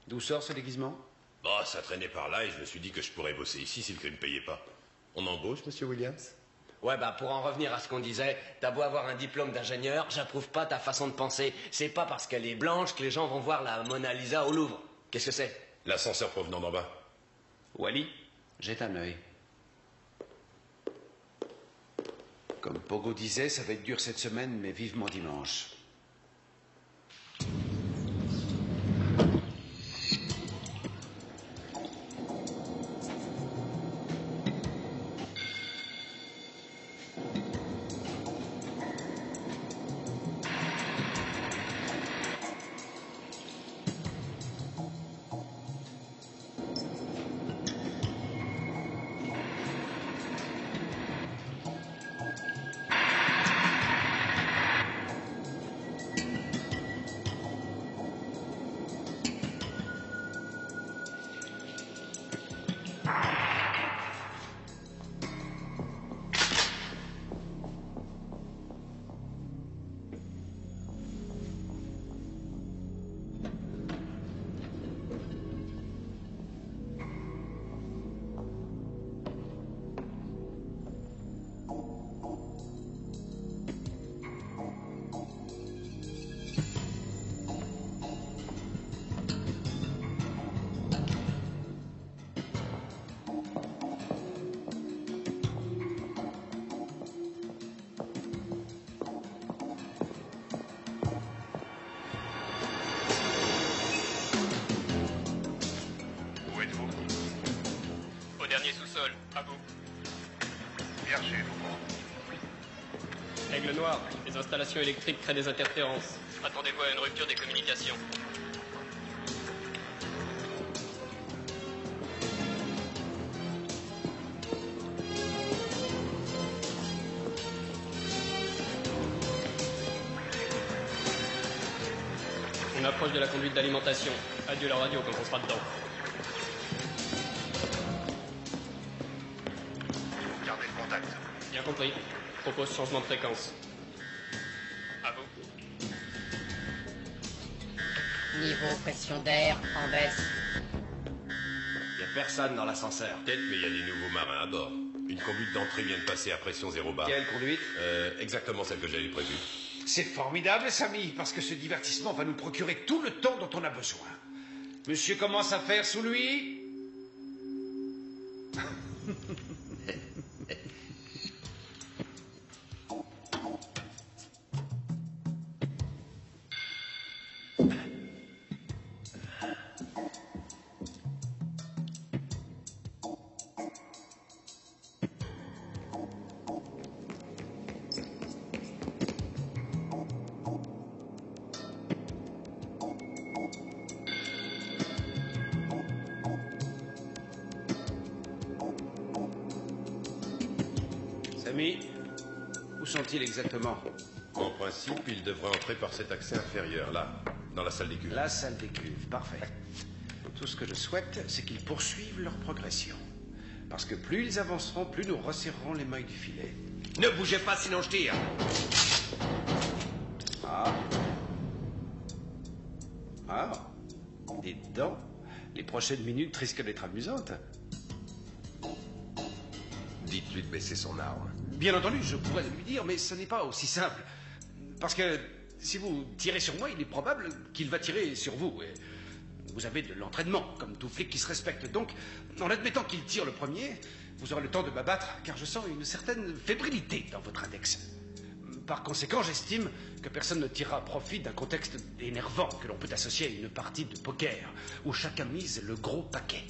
D'où sort ce déguisement? Bah, ça traînait par là et je me suis dit que je pourrais bosser ici si le crime ne payait pas. On embauche, monsieur Williams? Ouais, bah pour en revenir à ce qu'on disait, t'as beau avoir un diplôme d'ingénieur, j'approuve pas ta façon de penser. C'est pas parce qu'elle est blanche que les gens vont voir la Mona Lisa au Louvre. Qu'est-ce que c'est? L'ascenseur provenant d'en bas. Wally, jette un œil. Comme Pogo disait, ça va être dur cette semaine, mais vivement dimanche. noir. Les installations électriques créent des interférences. Attendez-vous à une rupture des communications. On approche de la conduite d'alimentation. Adieu la radio quand on sera dedans. Gardez le contact. Bien compris. Propose changement de fréquence. À vous. Niveau pression d'air en baisse. Y a personne dans l'ascenseur. Peut-être, mais il y a des nouveaux marins à bord. Une conduite d'entrée vient de passer à pression 0 bar. Quelle conduite? Exactement celle que j'avais prévue. C'est formidable, Samy, parce que ce divertissement va nous procurer tout le temps dont on a besoin. Monsieur commence à faire sous lui. Samy, où sont-ils exactement? En principe, ils devraient entrer par cet accès inférieur, là, dans la salle des cuves. La salle des cuves, parfait. Tout ce que je souhaite, c'est qu'ils poursuivent leur progression. Parce que plus ils avanceront, plus nous resserrerons les mailles du filet. Ne bougez pas, sinon je tire. Ah. Ah. Dites donc, les prochaines minutes risquent d'être amusantes. Dites-lui de baisser son arme. Bien entendu, je pourrais le lui dire, mais ce n'est pas aussi simple. Parce que si vous tirez sur moi, il est probable qu'il va tirer sur vous. Et vous avez de l'entraînement, comme tout flic qui se respecte. Donc, en admettant qu'il tire le premier, vous aurez le temps de m'abattre, car je sens une certaine fébrilité dans votre index. Par conséquent, j'estime que personne ne tirera profit d'un contexte énervant que l'on peut associer à une partie de poker, où chacun mise le gros paquet.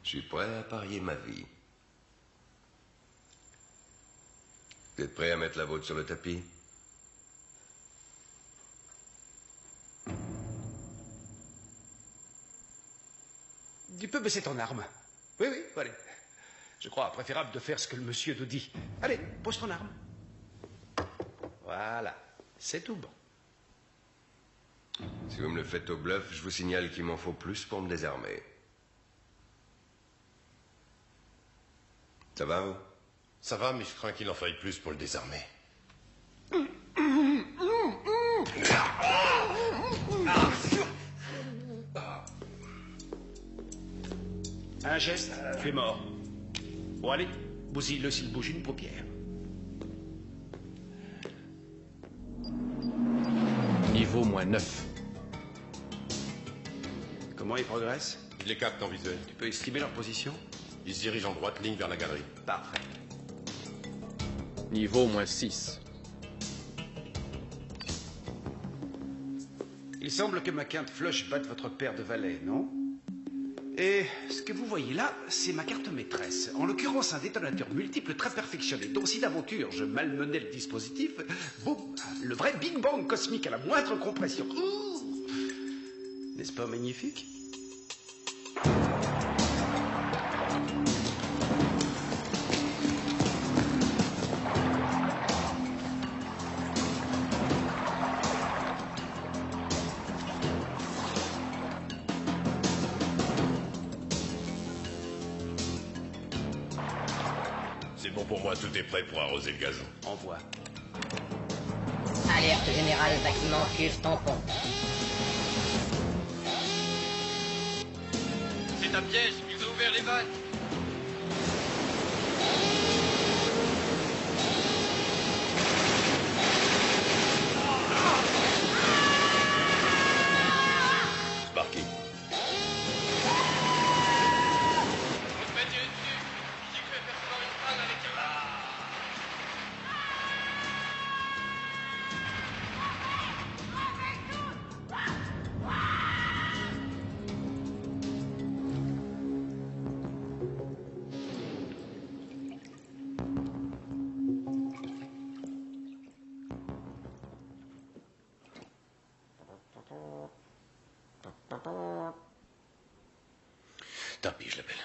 Je suis prêt à parier ma vie. Vous êtes prêt à mettre la vôtre sur le tapis? Tu peux baisser ton arme. Oui, oui, allez. Je crois préférable de faire ce que le monsieur nous dit. Allez, pose ton arme. Voilà, c'est tout bon. Si vous me le faites au bluff, je vous signale qu'il m'en faut plus pour me désarmer. Ça va, vous? Ça va, mais je crains qu'il en faille plus pour le désarmer. Un geste, tu es mort. Bon, allez, bousille-le s'il bouge une paupière. Niveau -9. Comment ils progressent? Je les capte en visuel. Tu peux estimer leur position? Ils se dirigent en droite ligne vers la galerie. Parfait. Niveau -6. Il semble que ma quinte flush batte votre paire de valets, non? Et ce que vous voyez là, c'est ma carte maîtresse. En l'occurrence, un détonateur multiple très perfectionné. Donc si d'aventure je malmenais le dispositif, boum, le vrai Big Bang cosmique à la moindre compression. N'est-ce pas magnifique? Pour moi, tout est prêt pour arroser le gazon. Envoie. Alerte générale, bâtiment cuve tampon. C'est un piège, ils ont ouvert les vannes. Sparky. Tant pis, je l'appelle.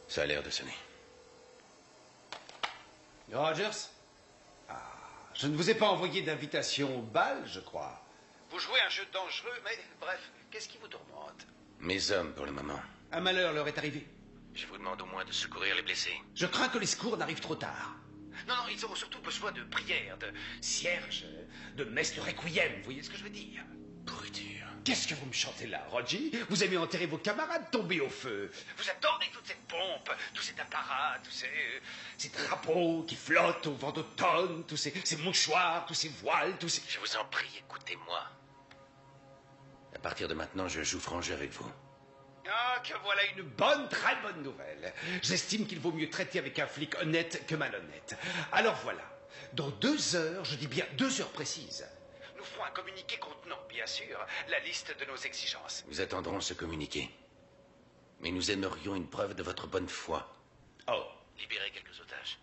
Ça a l'air de sonner. Rogers? Ah, je ne vous ai pas envoyé d'invitation au bal, je crois. Vous jouez un jeu dangereux, mais bref, qu'est-ce qui vous tourmente? Mes hommes, pour le moment. Un malheur leur est arrivé. Je vous demande au moins de secourir les blessés. Je crains que les secours n'arrivent trop tard. Non, ils auront surtout besoin de prières, de cierges, de messes de requiem, vous voyez ce que je veux dire? Pourriture. Qu'est-ce que vous me chantez là, Roger? Vous aimez enterrer vos camarades tombés au feu. Vous attendez toute cette pompe, tout cet apparat, tous ces drapeaux qui flottent au vent d'automne, tous ces mouchoirs, tous ces voiles, tous ces... Je vous en prie, écoutez-moi. À partir de maintenant, je joue franc jeu avec vous. Ah, que voilà une très bonne nouvelle. J'estime qu'il vaut mieux traiter avec un flic honnête que malhonnête. Alors voilà, dans 2 heures, je dis bien 2 heures précises, nous ferons un communiqué contenant, bien sûr, la liste de nos exigences. Nous attendrons ce communiqué. Mais nous aimerions une preuve de votre bonne foi. Oh. Libérez quelques otages.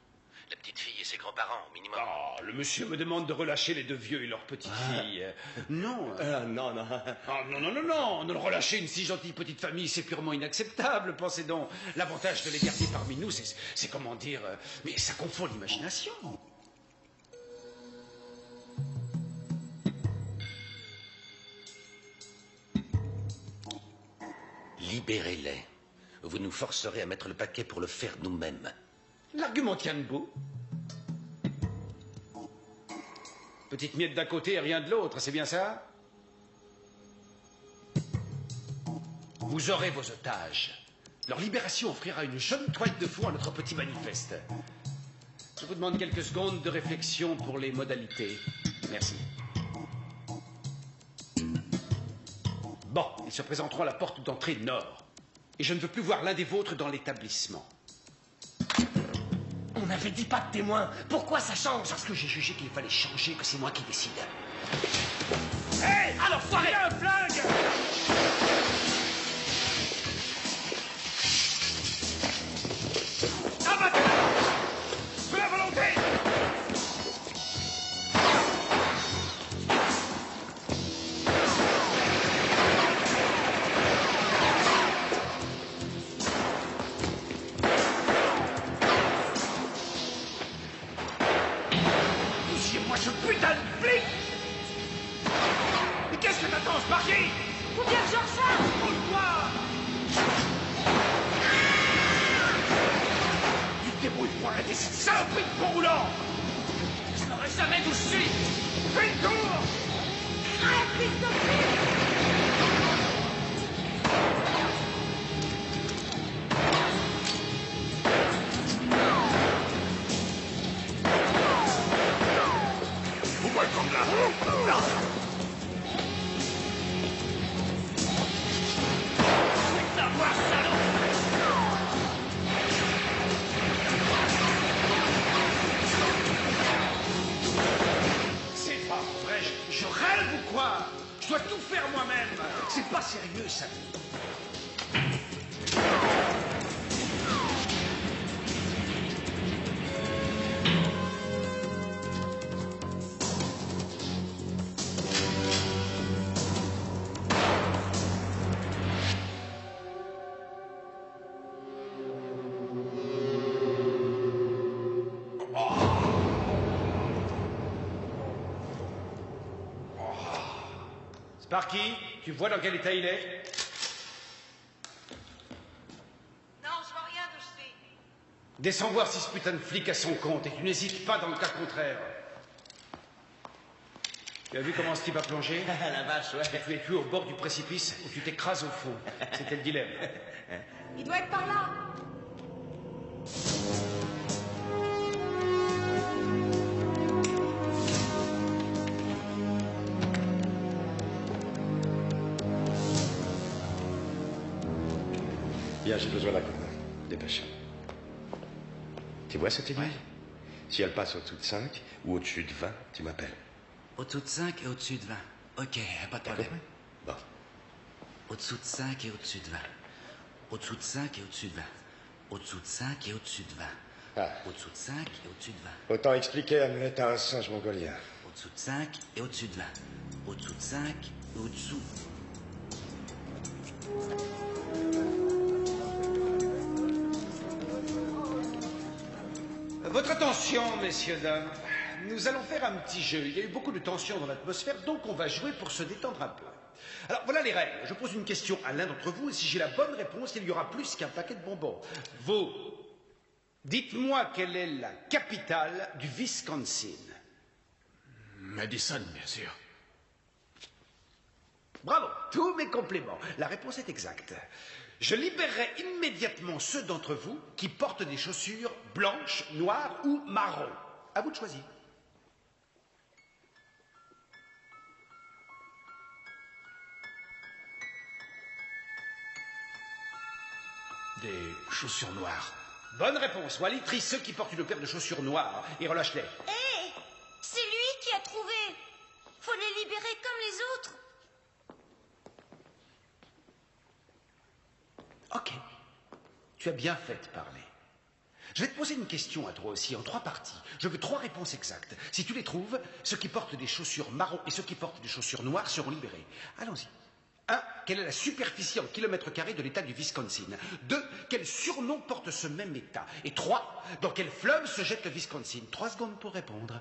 La petite fille et ses grands-parents, au minimum. Oh, le monsieur me demande de relâcher les 2 vieux et leur petite-fille. Non. Non. Non. Ne relâcher une si gentille petite famille, c'est purement inacceptable. Pensez donc, l'avantage de les garder parmi nous, c'est comment dire... mais ça confond l'imagination. Libérez-les. Vous nous forcerez à mettre le paquet pour le faire nous-mêmes. L'argument tient debout. Petite miette d'un côté et rien de l'autre, c'est bien ça? Vous aurez vos otages. Leur libération offrira une jeune toile de fond à notre petit manifeste. Je vous demande quelques secondes de réflexion pour les modalités. Merci. Bon, ils se présenteront à la porte d'entrée nord. Et je ne veux plus voir l'un des vôtres dans l'établissement. On n'avait dit pas de témoin. Pourquoi ça change? Parce que j'ai jugé qu'il fallait changer, que c'est moi qui décide. Hé! Alors, foirez un flingue! Abattez-la! De la volonté! Poussiez-moi ce putain de flic! Mais qu'est-ce que t'attends, Sparky? Faut bien que je recharge! Pousse-toi! Tu te débrouilles pour arrêter cette saloperie de pont roulant! Je n'aurai jamais d'où je suis! Fais le tour! Ah, Christophe! Pourquoi comme là? C'est pas vrai, je rêve ou quoi? Je dois tout faire moi-même. C'est pas sérieux, ça. Sparky, tu vois dans quel état il est? Non, je vois rien d'où je suis. Descends voir si ce putain de flic a son compte et tu n'hésites pas dans le cas contraire. Tu as vu comment ce type a plongé? La vache, ouais. Tu es plus au bord du précipice ou tu t'écrases au fond. C'était le dilemme. Il doit être par là. Bien, j'ai besoin d'un coup de main. Dépêche. Tu vois cette aiguille? Si elle passe au-dessous de 5 ou au-dessus de 20, tu m'appelles. Au-dessous de 5 et au-dessus de 20. Ok, pas de problème. Bon. Au-dessous de 5 et au-dessus de 20. Au-dessous de 5 et au-dessus de 20. Au-dessous de 5 et au-dessus de 20. Ah. Au-dessous de 5 et au-dessus de 20. Autant expliquer Hamlet à un singe mongolien. Au-dessous de 5 et au-dessus de 20. Au-dessous de 5 et au-dessous. Votre attention, messieurs, dames. Nous allons faire un petit jeu. Il y a eu beaucoup de tension dans l'atmosphère, donc on va jouer pour se détendre un peu. Alors, voilà les règles. Je pose une question à l'un d'entre vous, et si j'ai la bonne réponse, il y aura plus qu'un paquet de bonbons. Vous, dites-moi quelle est la capitale du Wisconsin. Madison, bien sûr. Bravo, tous mes compléments. La réponse est exacte. Je libérerai immédiatement ceux d'entre vous qui portent des chaussures blanches, noires ou marron. À vous de choisir. Des chaussures noires. Bonne réponse. Wally, trie ceux qui portent une paire de chaussures noires et relâche-les. Hé, c'est lui qui a trouvé. Faut les libérer comme les autres. Ok. Tu as bien fait de parler. Je vais te poser une question à toi aussi, en 3 parties. Je veux 3 réponses exactes. Si tu les trouves, ceux qui portent des chaussures marron et ceux qui portent des chaussures noires seront libérés. Allons-y. 1. Quelle est la superficie en kilomètres carrés de l'État du Wisconsin? 2. Quel surnom porte ce même État? Et 3. Dans quel fleuve se jette le Wisconsin? 3 secondes pour répondre.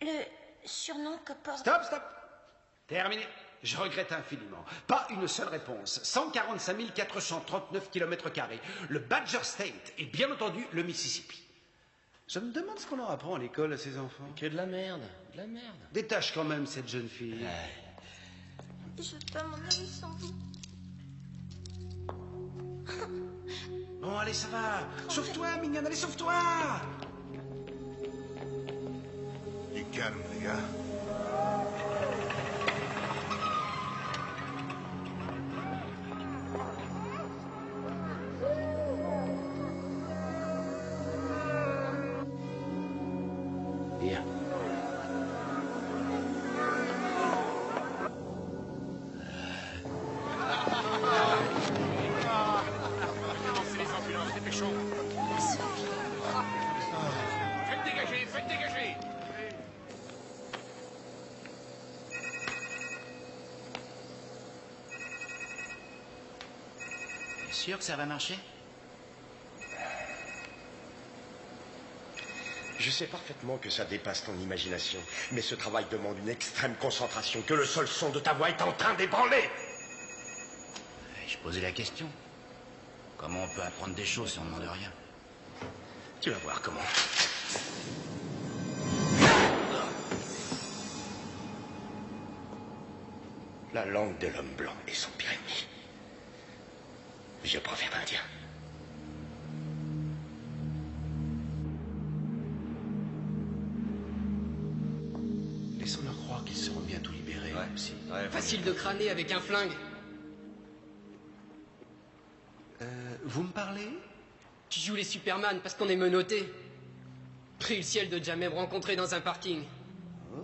Le surnom que porte... Stop, stop. Terminé. Je regrette infiniment. Pas une seule réponse. 145 439 km². Le Badger State et bien entendu le Mississippi. Je me demande ce qu'on leur apprend à l'école à ces enfants. Que de la merde, de la merde. Détache quand même cette jeune fille. Je peux m'en aller sans vous. Bon, allez, ça va. Sauve-toi, mignonne, allez, sauve-toi. Du calme, les gars. Bien. Avancez les ambulances, dépêchons. Faites dégager, faites dégager. T'es sûr que ça va marcher? Je sais parfaitement que ça dépasse ton imagination, mais ce travail demande une extrême concentration que le seul son de ta voix est en train d'ébranler. Je posais la question. Comment on peut apprendre des choses si on ne demande rien? Tu vas voir comment. La langue de l'homme blanc est son pire ennemi. Vieux proverbe indien. Laissons-leur croire qu'ils seront bientôt libérés. Facile de crâner avec un flingue. Vous me parlez? Tu joues les Superman parce qu'on est menotté. Pris le ciel de jamais me rencontrer dans un parking. Oh,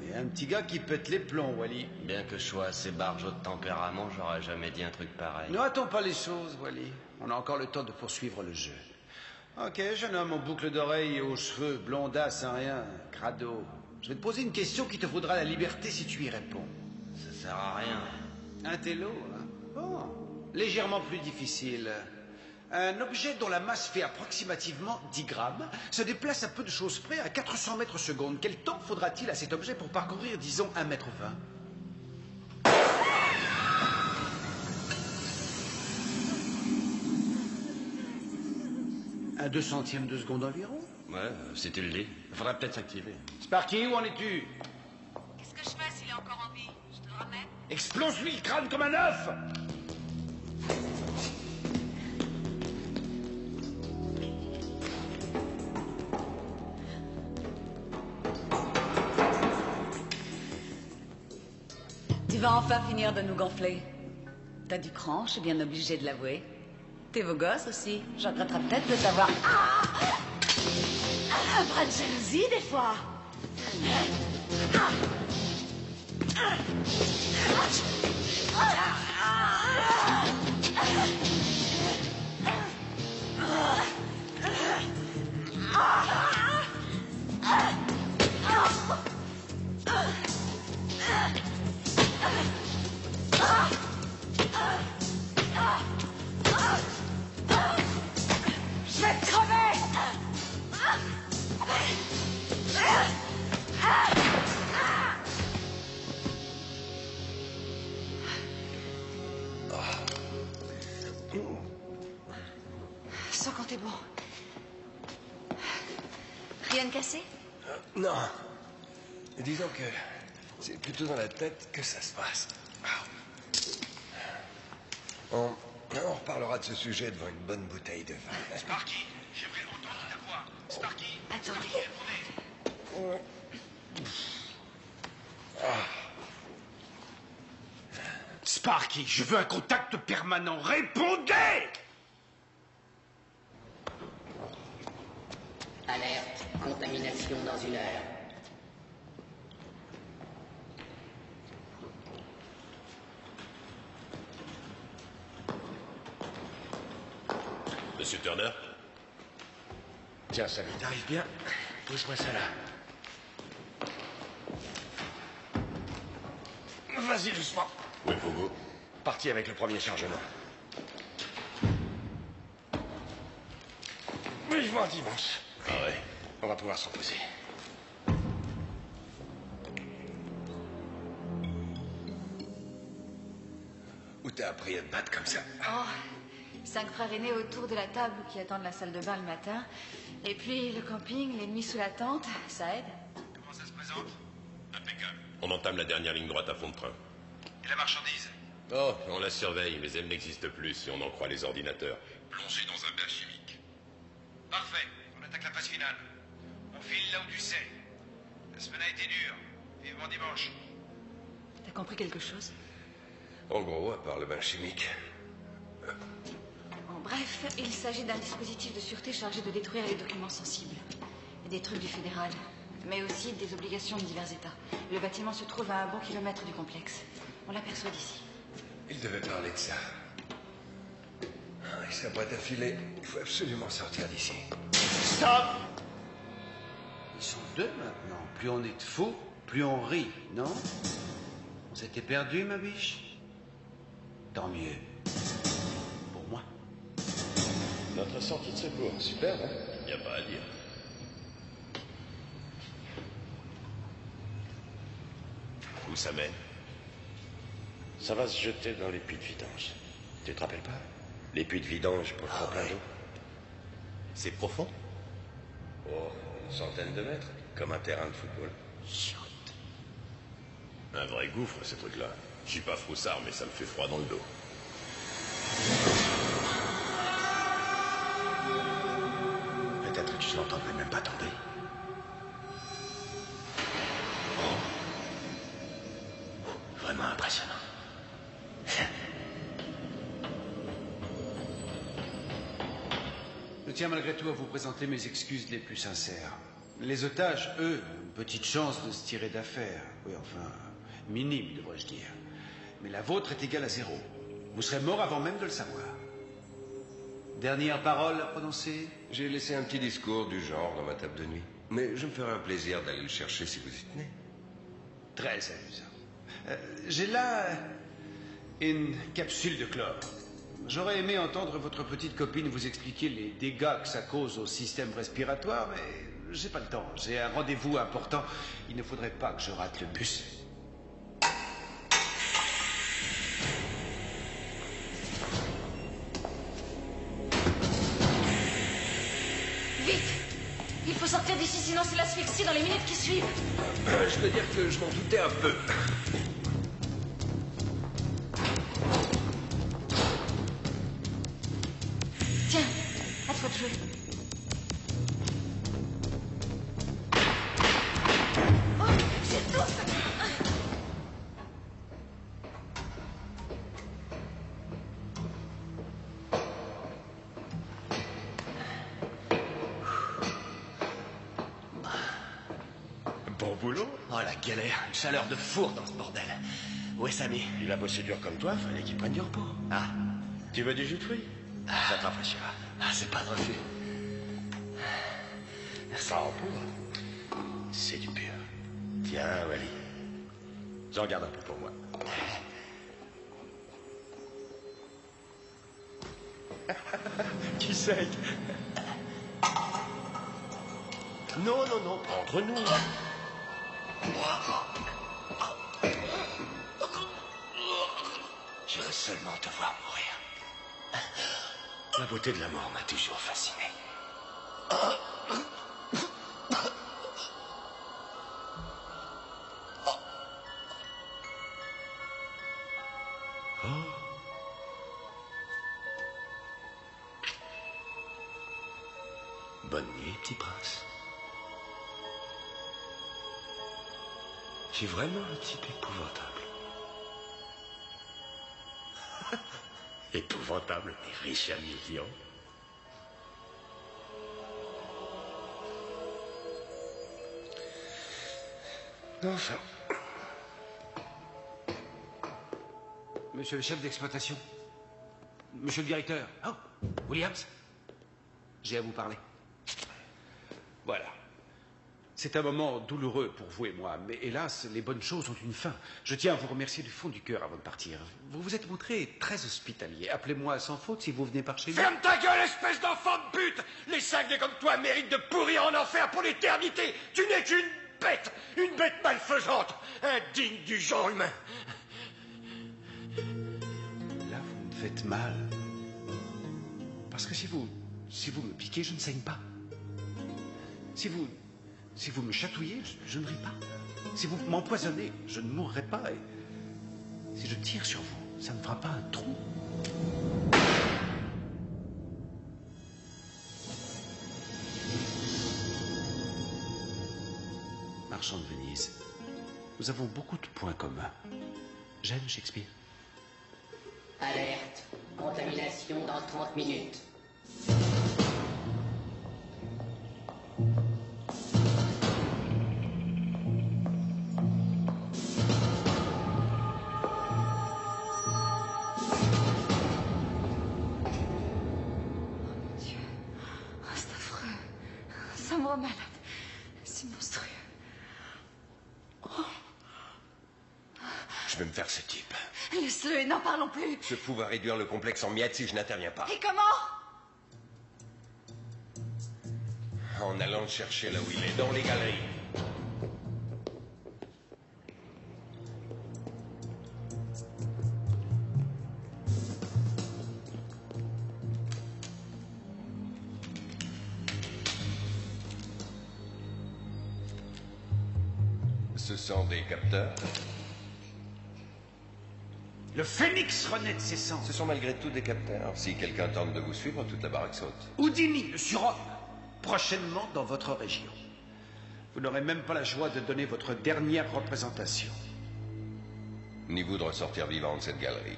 il y a un petit gars qui pète les plombs, Wally. Bien que je sois assez barjot de tempérament, j'aurais jamais dit un truc pareil. Ne hâtons pas les choses, Wally. On a encore le temps de poursuivre le jeu. Ok, jeune homme aux boucles d'oreilles et aux cheveux, blondas sans rien, crado. Je vais te poser une question qui te vaudra la liberté si tu y réponds. Ça sert à rien. Un télo, hein? Bon, légèrement plus difficile. Un objet dont la masse fait approximativement 10 grammes se déplace à peu de choses près à 400 mètres secondes. Quel temps faudra-t-il à cet objet pour parcourir, disons, 1,20 m? Un 200e de seconde environ? Ouais, c'était le dé. Faudrait peut-être s'activer. Sparky, où en es-tu? Qu'est-ce que je fais s'il est encore en vie? Je te le ramène? Explose-lui le crâne comme un œuf! Tu vas enfin finir de nous gonfler. T'as du cran, je suis bien obligée de l'avouer. T'es beau gosse aussi. Je regretterais peut-être de t'avoir... Ah! Un bras de jalousie, des fois. Sens quand t'es bon. Rien de cassé? Non. Disons que c'est plutôt dans la tête que ça se passe. On reparlera de ce sujet devant une bonne bouteille de vin. Sparky, j'aimerais entendre ta voix. Sparky. Attendez. Sparky, je veux un contact permanent. Répondez! Alerte, contamination dans 1 heure. Monsieur Turner? Tiens, salut, t'arrives bien? Pousse-moi ça là. Vas-y, doucement. Oui, Fogo. Parti avec le premier chargement. Vivement dimanche. Ah ouais? On va pouvoir se reposer. Où t'as appris à te battre comme ça? Oh, 5 frères aînés autour de la table qui attendent la salle de bain le matin. Et puis le camping, les nuits sous la tente, ça aide. Comment ça se présente? Impeccable. On entame la dernière ligne droite à fond de train. Et la marchandise? Oh, on la surveille, mais elle n'existe plus si on en croit les ordinateurs. Plongée dans un bain chimique. Parfait. On attaque la phase finale. On file là où tu sais. La semaine a été dure. Vivement dimanche. T'as compris quelque chose? En gros, à part le bain chimique. En bref, il s'agit d'un dispositif de sûreté chargé de détruire les documents sensibles. Des trucs du fédéral, mais aussi des obligations de divers États. Le bâtiment se trouve à un bon kilomètre du complexe. On l'aperçoit d'ici. Il devait parler de ça. Il s'apprête à filer. Il faut absolument sortir d'ici. Stop! Ils sont 2 maintenant. Plus on est de fous, plus on rit, non? On s'était perdu, ma biche? Tant mieux. Pour moi. Notre sortie de secours, super, hein? Y a pas à dire. Où ça mène? Ça va se jeter dans les puits de vidange. Tu te rappelles pas? Les puits de vidange pour le trop-plein d'eau. C'est profond? Oh, une centaine de mètres, comme un terrain de football. Un vrai gouffre, ces trucs-là. Je suis pas froussard, mais ça me fait froid dans le dos. Peut-être que je l'entendrai même pas tomber. Vraiment impressionnant. Je tiens malgré tout à vous présenter mes excuses les plus sincères. Les otages, eux, ont une petite chance de se tirer d'affaire. Oui, enfin, minime, devrais-je dire. Mais la vôtre est égale à 0. Vous serez mort avant même de le savoir. Dernière parole à prononcer? J'ai laissé un petit discours du genre dans ma table de nuit. Mais je me ferai un plaisir d'aller le chercher si vous y tenez. Très amusant. J'ai là une capsule de chlore. J'aurais aimé entendre votre petite copine vous expliquer les dégâts que ça cause au système respiratoire, mais j'ai pas le temps. J'ai un rendez-vous important. Il ne faudrait pas que je rate le bus. Vite! Il faut sortir d'ici, sinon c'est l'asphyxie dans les minutes qui suivent. Je peux dire que je m'en doutais un peu. Tiens, à toi de jouer. Oh, c'est tout ça! Bon boulot. Oh, la galère. Une chaleur de four dans ce bordel. Où est Samy? Il a bossé dur comme toi, fallait qu'il prenne du repos. Ah. Tu veux du jus de fruits? Ça te rafraîchira. Ah, c'est pas de refus. Ça en poudre. C'est du pur. Tiens, Wally. J'en garde un peu pour moi. Qui c'est? Non, non, non, pas entre nous. Je veux seulement te voir mourir. La beauté de la mort m'a toujours fasciné. Bonne nuit, petit prince. J'ai vraiment un type épouvantable. Épouvantable, mais riche à millions. Enfin. Monsieur le chef d'exploitation. Monsieur le directeur. Oh, Williams. J'ai à vous parler. Voilà. C'est un moment douloureux pour vous et moi, mais hélas, les bonnes choses ont une fin. Je tiens à vous remercier du fond du cœur avant de partir. Vous vous êtes montré très hospitalier. Appelez-moi sans faute si vous venez par chez nous. Ferme ta gueule, espèce d'enfant de pute! Les cinglés comme toi méritent de pourrir en enfer pour l'éternité! Tu n'es qu'une bête malfaisante, indigne du genre humain! Là, vous me faites mal. Parce que si vous me piquez, je ne saigne pas. Si vous me chatouillez, je ne ris pas. Si vous m'empoisonnez, je ne mourrai pas. Et si je tire sur vous, ça ne fera pas un trou. Marchand de Venise, nous avons beaucoup de points communs. J'aime Shakespeare. Alerte. Contamination dans 30 minutes. Ça me rend malade. C'est monstrueux. Oh. Je vais me faire ce type. Laisse-le et n'en parlons plus. Ce fou va réduire le complexe en miettes si je n'interviens pas. Et comment? En allant le chercher là où il est, dans les galeries. Ce sont des capteurs. Le phénix renaît de ses cendres. Ce sont malgré tout des capteurs. Si quelqu'un tente de vous suivre, toute la baraque saute. Houdini, le surhomme, prochainement dans votre région. Vous n'aurez même pas la joie de donner votre dernière représentation. Ni vous de ressortir vivant de cette galerie.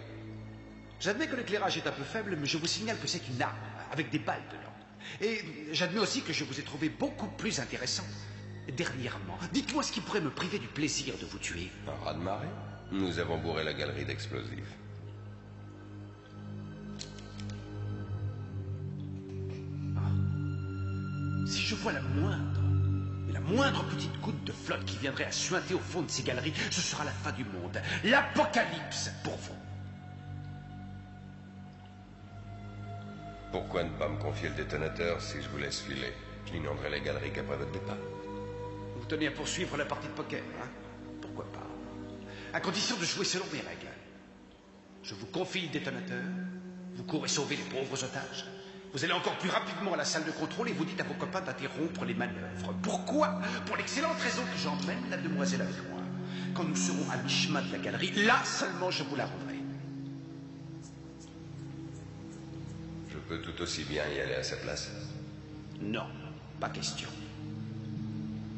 J'admets que l'éclairage est un peu faible, mais je vous signale que c'est une arme, avec des balles dedans. Et j'admets aussi que je vous ai trouvé beaucoup plus intéressant. Dernièrement, dites-moi ce qui pourrait me priver du plaisir de vous tuer. Un raz-de-marée? Nous avons bourré la galerie d'explosifs. Si je vois la moindre petite goutte de flotte qui viendrait à suinter au fond de ces galeries, ce sera la fin du monde. L'apocalypse pour vous. Pourquoi ne pas me confier le détonateur si je vous laisse filer? Je n'inonderai les galeries qu'après votre départ. Vous tenez à poursuivre la partie de poker, hein? Pourquoi pas? À condition de jouer selon mes règles. Je vous confie le détonateur, vous courez sauver les pauvres otages. Vous allez encore plus rapidement à la salle de contrôle et vous dites à vos copains d'interrompre les manœuvres. Pourquoi? Pour l'excellente raison que j'emmène la demoiselle avec moi. Quand nous serons à mi-chemin de la galerie, là seulement je vous la rendrai. Je peux tout aussi bien y aller à sa place. Non, pas question.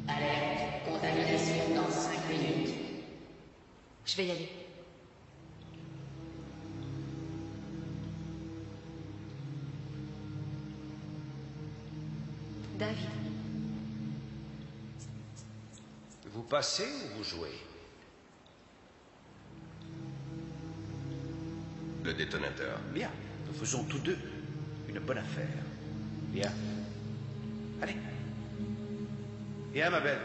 Alerte. Contamination dans 5 minutes. Je vais y aller. David. Vous passez ou vous jouez? Le détonateur. Bien, nous faisons tous deux une bonne affaire. Bien. Allez. Viens, ma belle.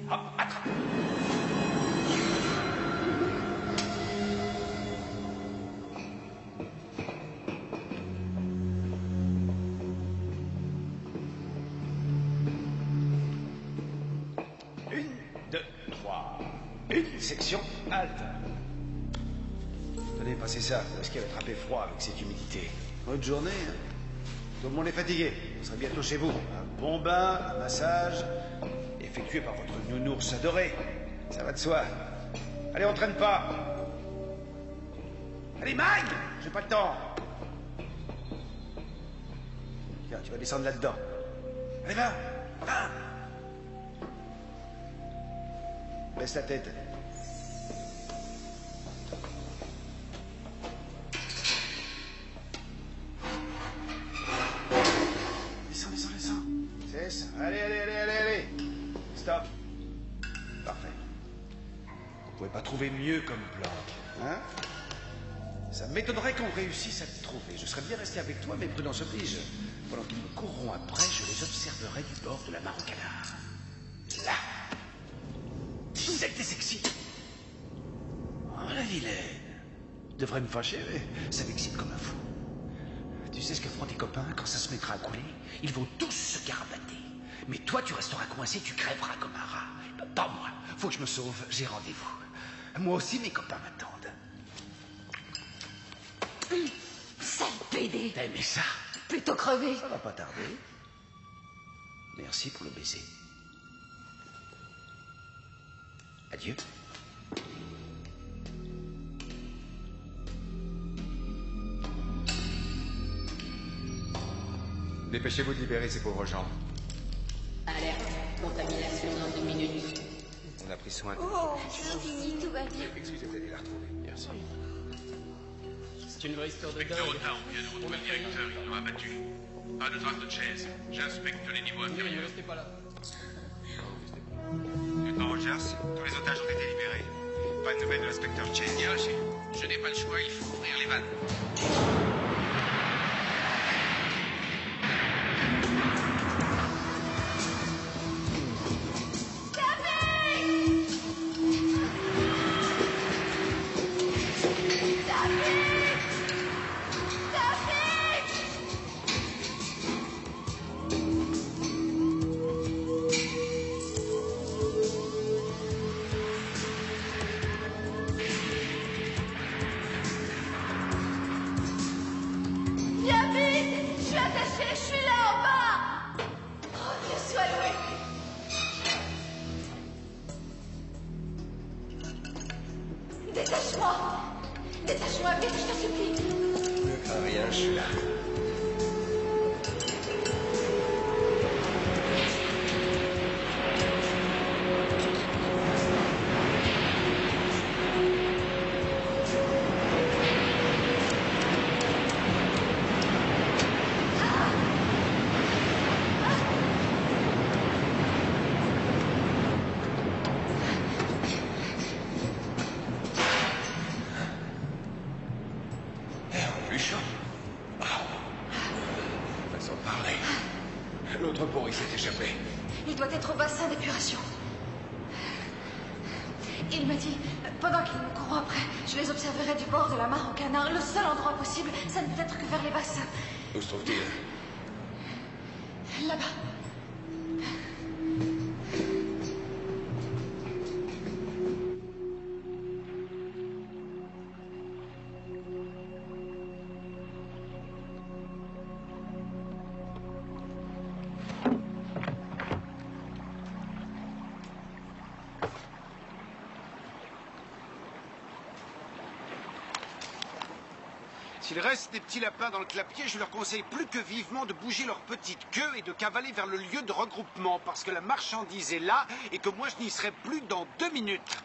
Hop, attrape. minutes, section halte. Tenez, passez ça, parce qu'il va attraper froid avec cette humidité. Bonne journée, hein. Tout le monde est fatigué. Vous serez bientôt chez vous. Un bon bain, un massage, effectué par votre nounours adoré. Ça va de soi. Allez, on traîne pas. Allez, Mike! J'ai pas le temps. Tiens, tu vas descendre là-dedans. Allez, va! Va! Baisse la tête. Descends. Cesse. Allez. Stop. Parfait. Vous pouvez pas trouver mieux comme planque, hein? Ça m'étonnerait qu'on réussisse à te trouver. Je serais bien resté avec toi, mais prudence oblige. Pendant qu'ils me courront après, je les observerai du bord de la mare au canard. Là. Tu sais que t'es sexy. Oh, la vilaine. Devrait me fâcher, mais ça m'excite comme un fou. Tu sais ce que feront tes copains quand ça se mettra à couler? Ils vont tous se carapater. Mais toi, tu resteras coincé, tu crèveras comme un rat. Pas moi. Faut que je me sauve, j'ai rendez-vous. Moi aussi, mes copains m'attendent. Sale pédé. T'as aimé ça? Plutôt crevé. Ça va pas tarder. Merci pour le baiser. Adieu. Dépêchez-vous de libérer ces pauvres gens. Alerte, contamination dans 2 minutes. On a pris soin de... Oh, c'est fini, tout va bien. Excusez, vous allez la retrouver. Merci. C'est une vraie histoire de dingue. Inspecteur Otard, on vient de retrouver le directeur, ils l'ont abattu. Pas de traces de chaise. J'inspecte les niveaux Oui, inférieurs. restez pas là. Lieutenant Rogers, tous les otages ont été libérés. Pas de nouvelles de l'inspecteur Chase. Bien reçu. Je n'ai pas le choix, il faut ouvrir les vannes. Détache-moi, vite, je te supplie. Ne crains rien, je suis là. L'autre pont, il s'est échappé. Il doit être au bassin d'épuration. Il me dit, pendant qu'ils me courront après, je les observerai du bord de la mare au canard. Le seul endroit possible, ça ne peut être que vers les bassins. Où se trouve-t-il? Là-bas. S'il reste des petits lapins dans le clapier, je leur conseille plus que vivement de bouger leur petite queue et de cavaler vers le lieu de regroupement, parce que la marchandise est là et que moi je n'y serai plus dans 2 minutes.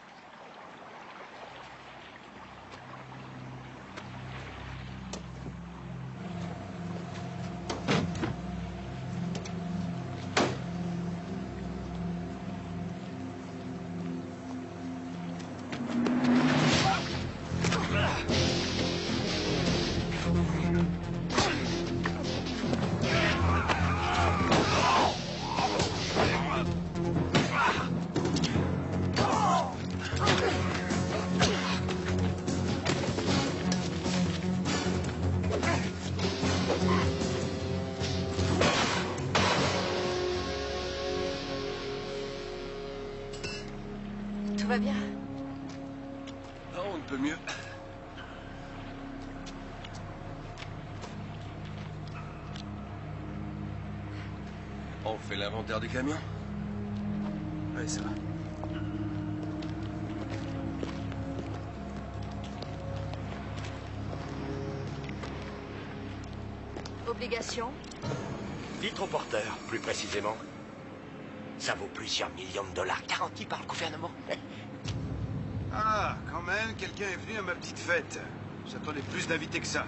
Tout va bien? peu mieux. On fait l'inventaire du camion? Ouais, ça va. Obligation? Vitre au porteur, plus précisément. Ça vaut plusieurs millions de dollars, garantis par le gouvernement. Ah, quand même, quelqu'un est venu à ma petite fête. J'attendais plus d'invités que ça.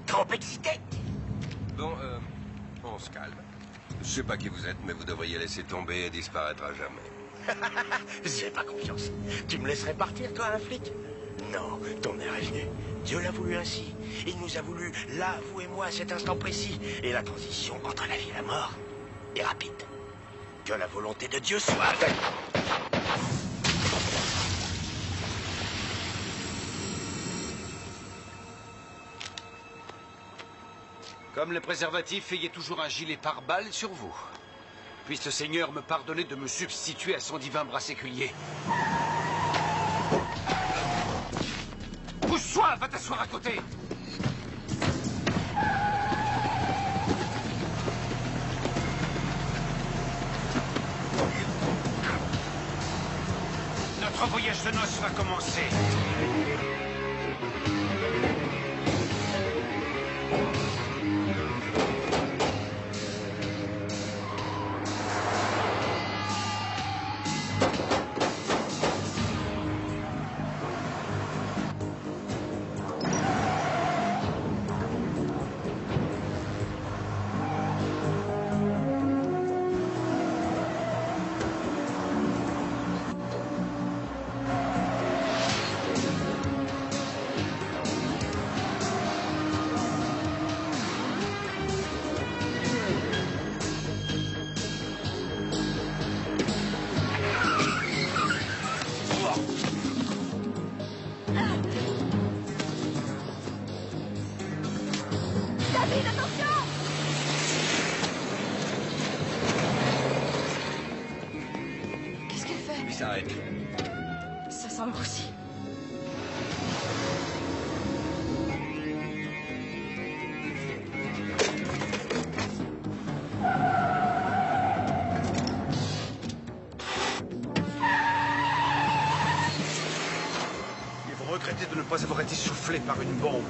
Trop excité. Bon, on se calme. Je sais pas qui vous êtes, mais vous devriez laisser tomber et disparaître à jamais. J'ai pas confiance. Tu me laisserais partir, toi, un flic? Non, ton heure est venue. Dieu l'a voulu ainsi. Il nous a voulu, là, vous et moi, à cet instant précis. Et la transition entre la vie et la mort est rapide. Que la volonté de Dieu soit avec. Comme les préservatifs, ayez toujours un gilet pare-balles sur vous. Puisse le Seigneur me pardonner de me substituer à son divin bras séculier. Pousse-toi, va t'asseoir à côté. Notre voyage de noces va commencer. S'arrête. Ça sent le roussi. Et vous regrettez de ne pas avoir été soufflé par une bombe.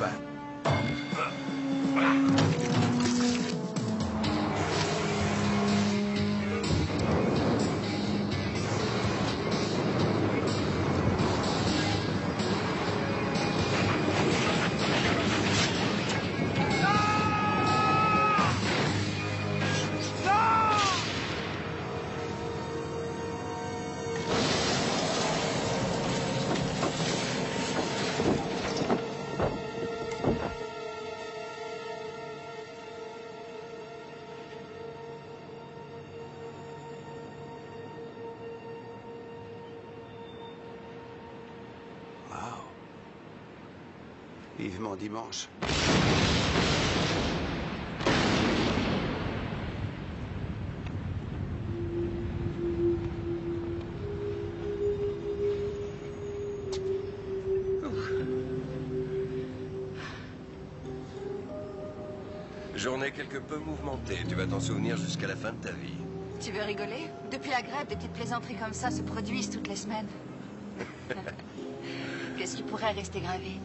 Vivement dimanche. Journée quelque peu mouvementée. Tu vas t'en souvenir jusqu'à la fin de ta vie. Tu veux rigoler? Depuis la grève, des petites plaisanteries comme ça se produisent toutes les semaines. Qu'est-ce qui pourrait rester gravé?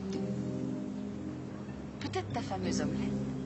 Peut-être ta fameuse omelette.